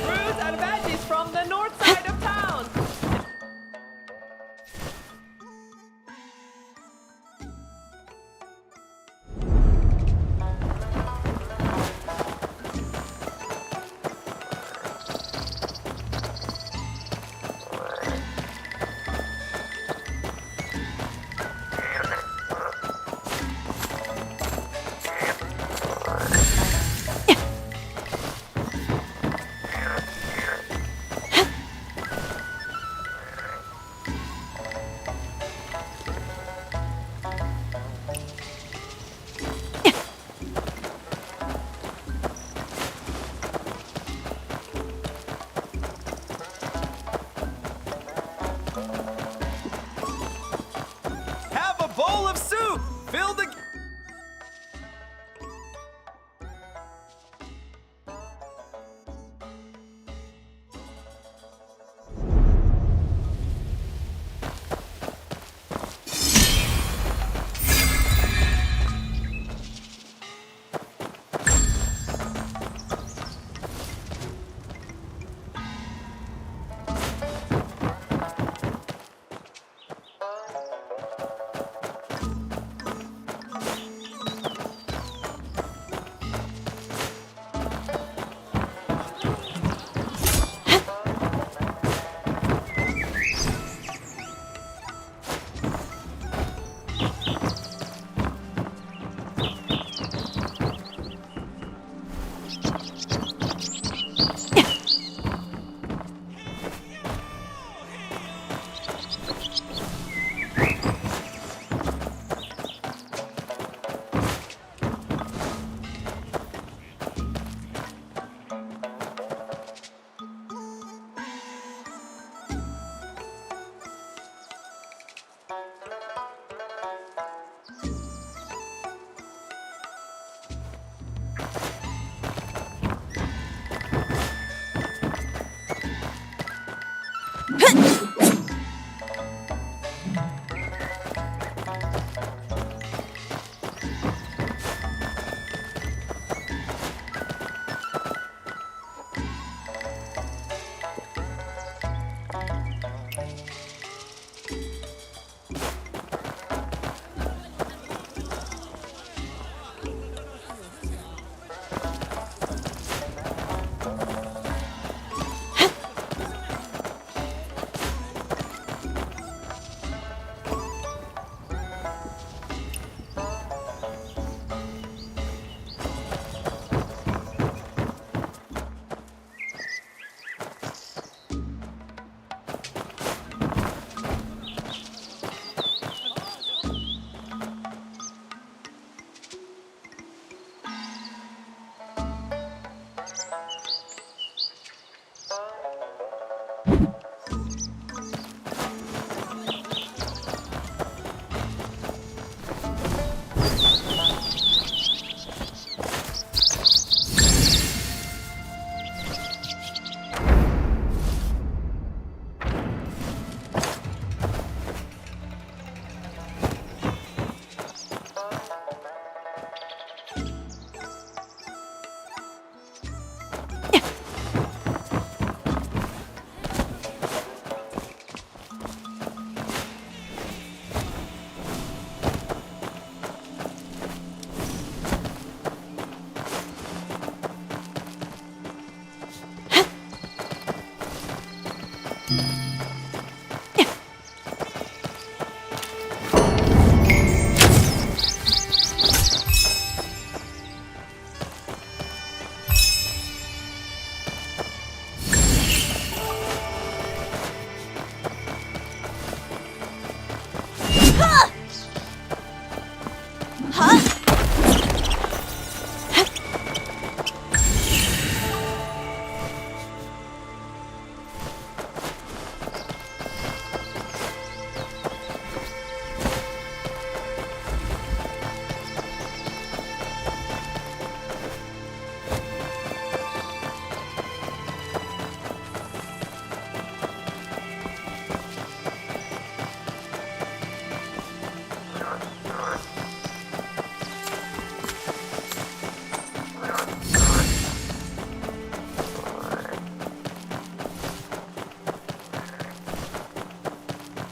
Fruits and veggies from the north side of town. Have a bowl of soup! Fill the...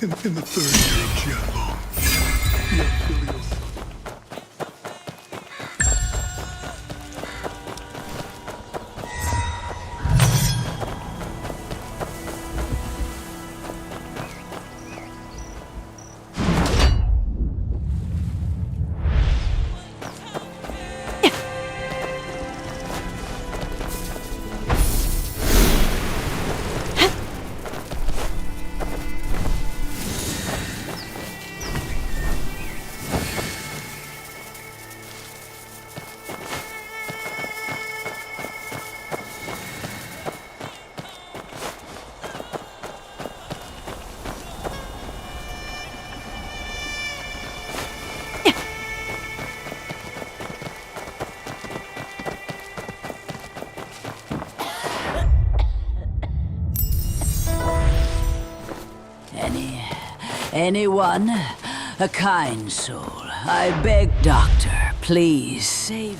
in the third year of Jianlong. Your filial son. Anyone? A kind soul. I beg, Doctor, please save.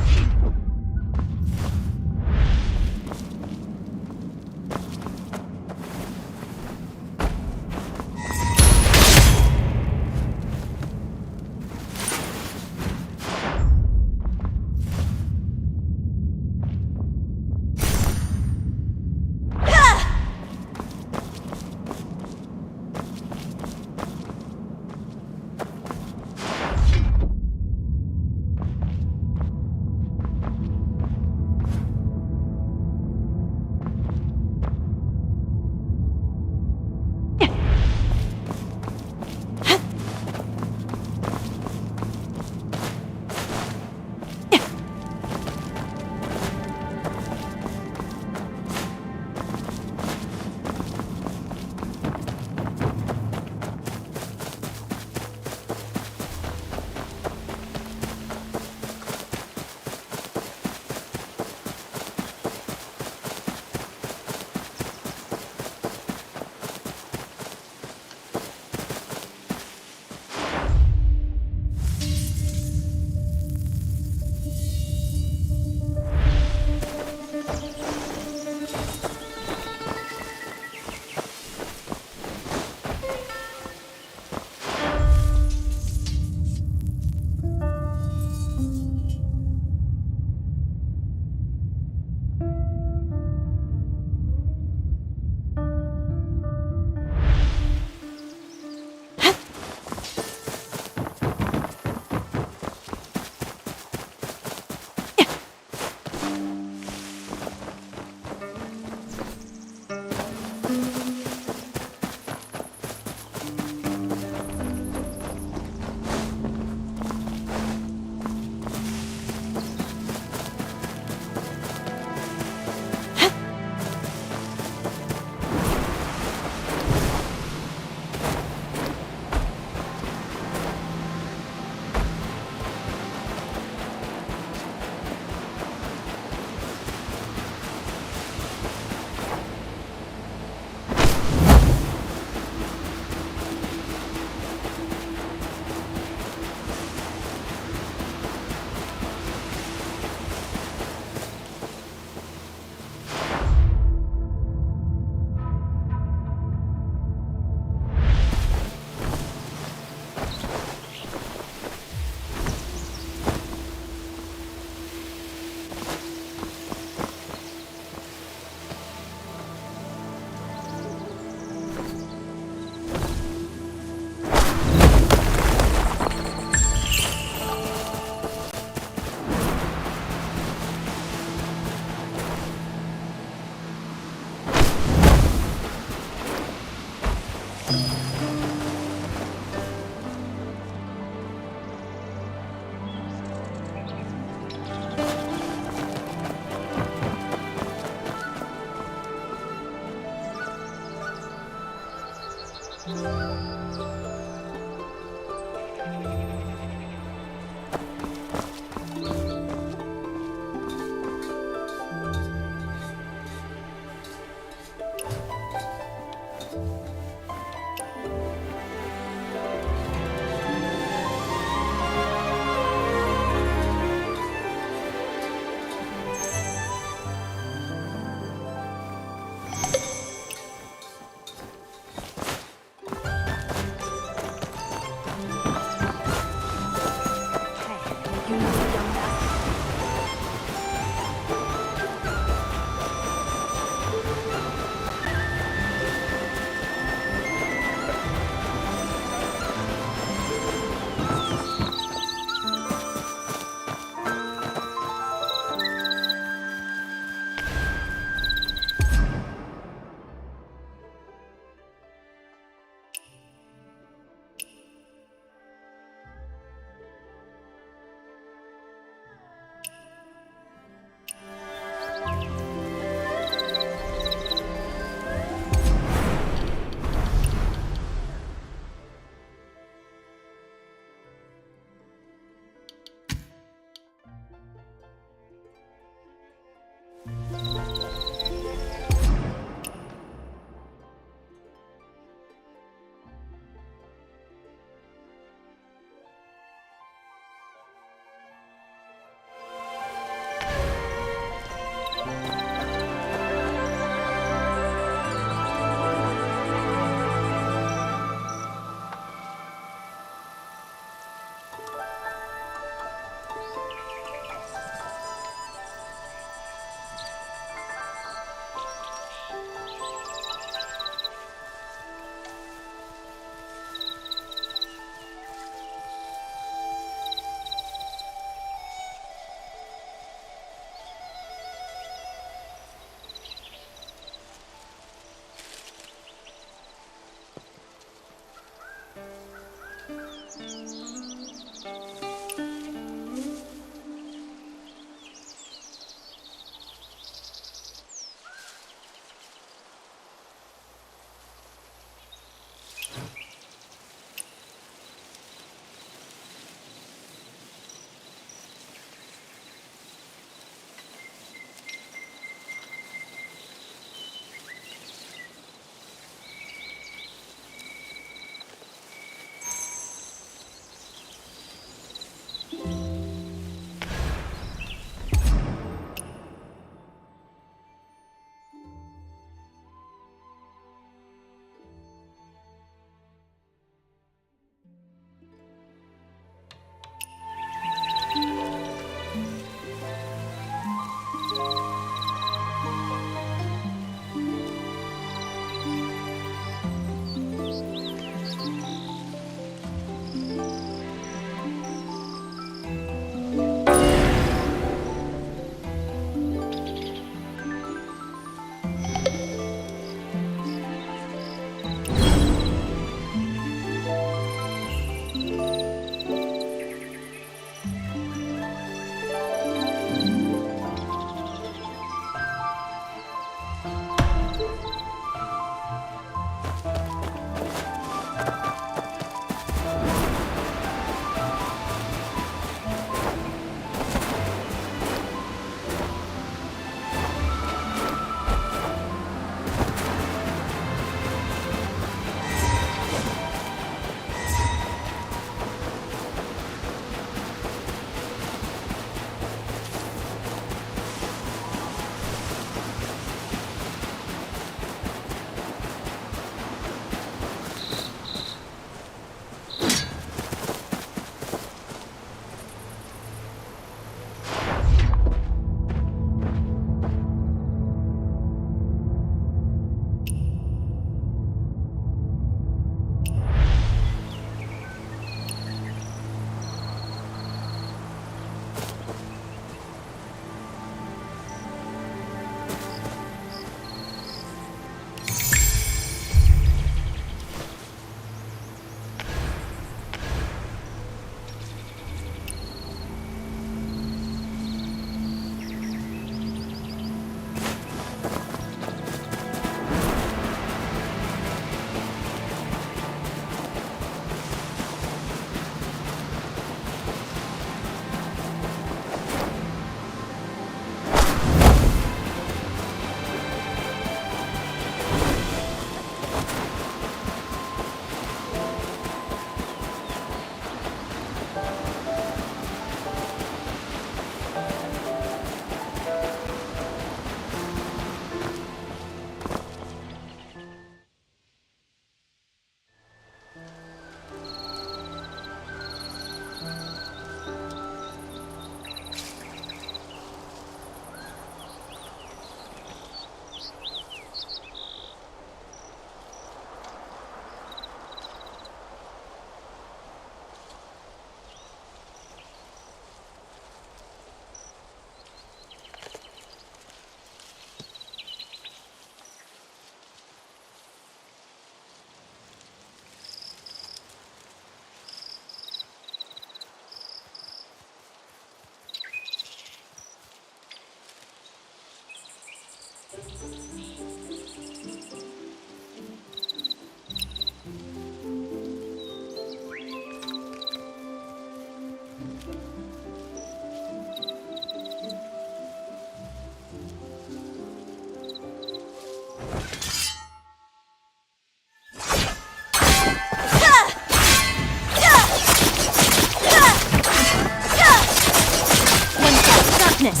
darkness.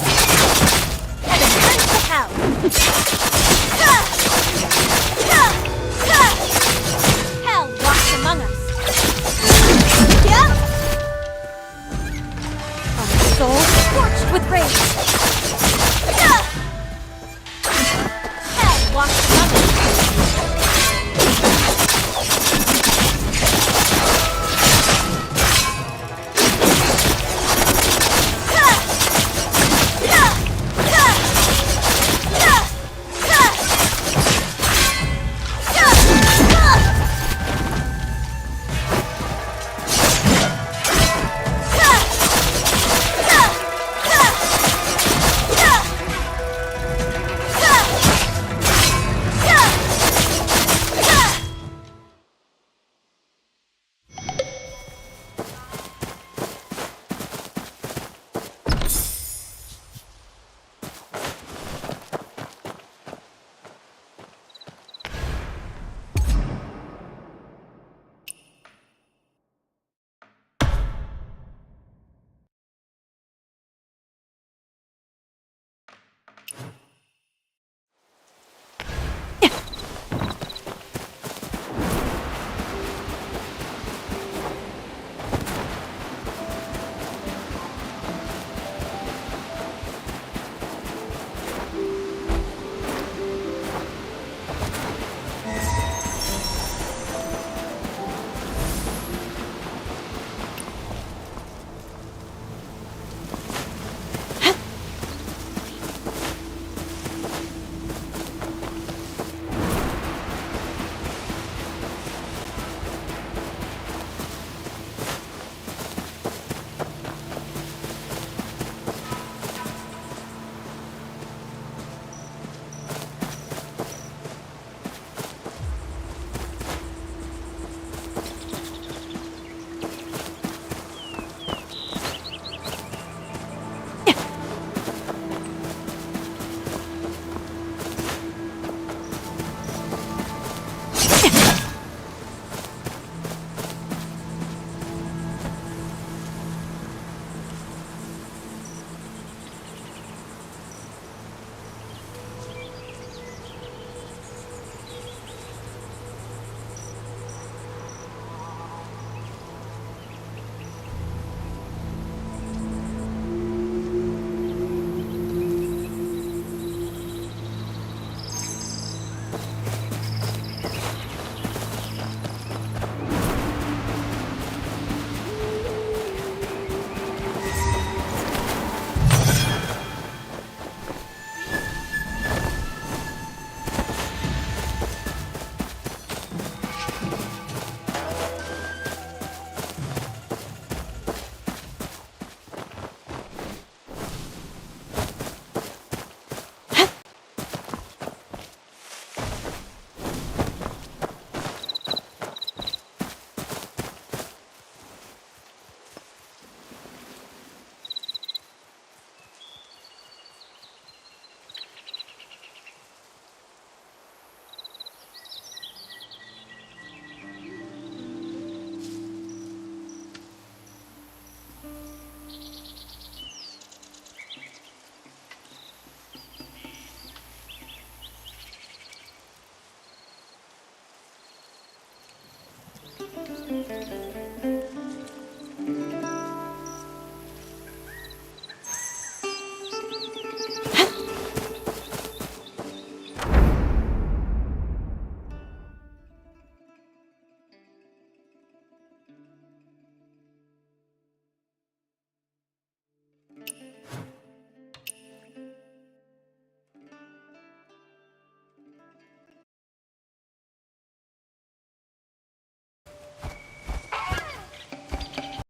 Heaven turns to hell. Hell walks among us. Our souls scorched with rage.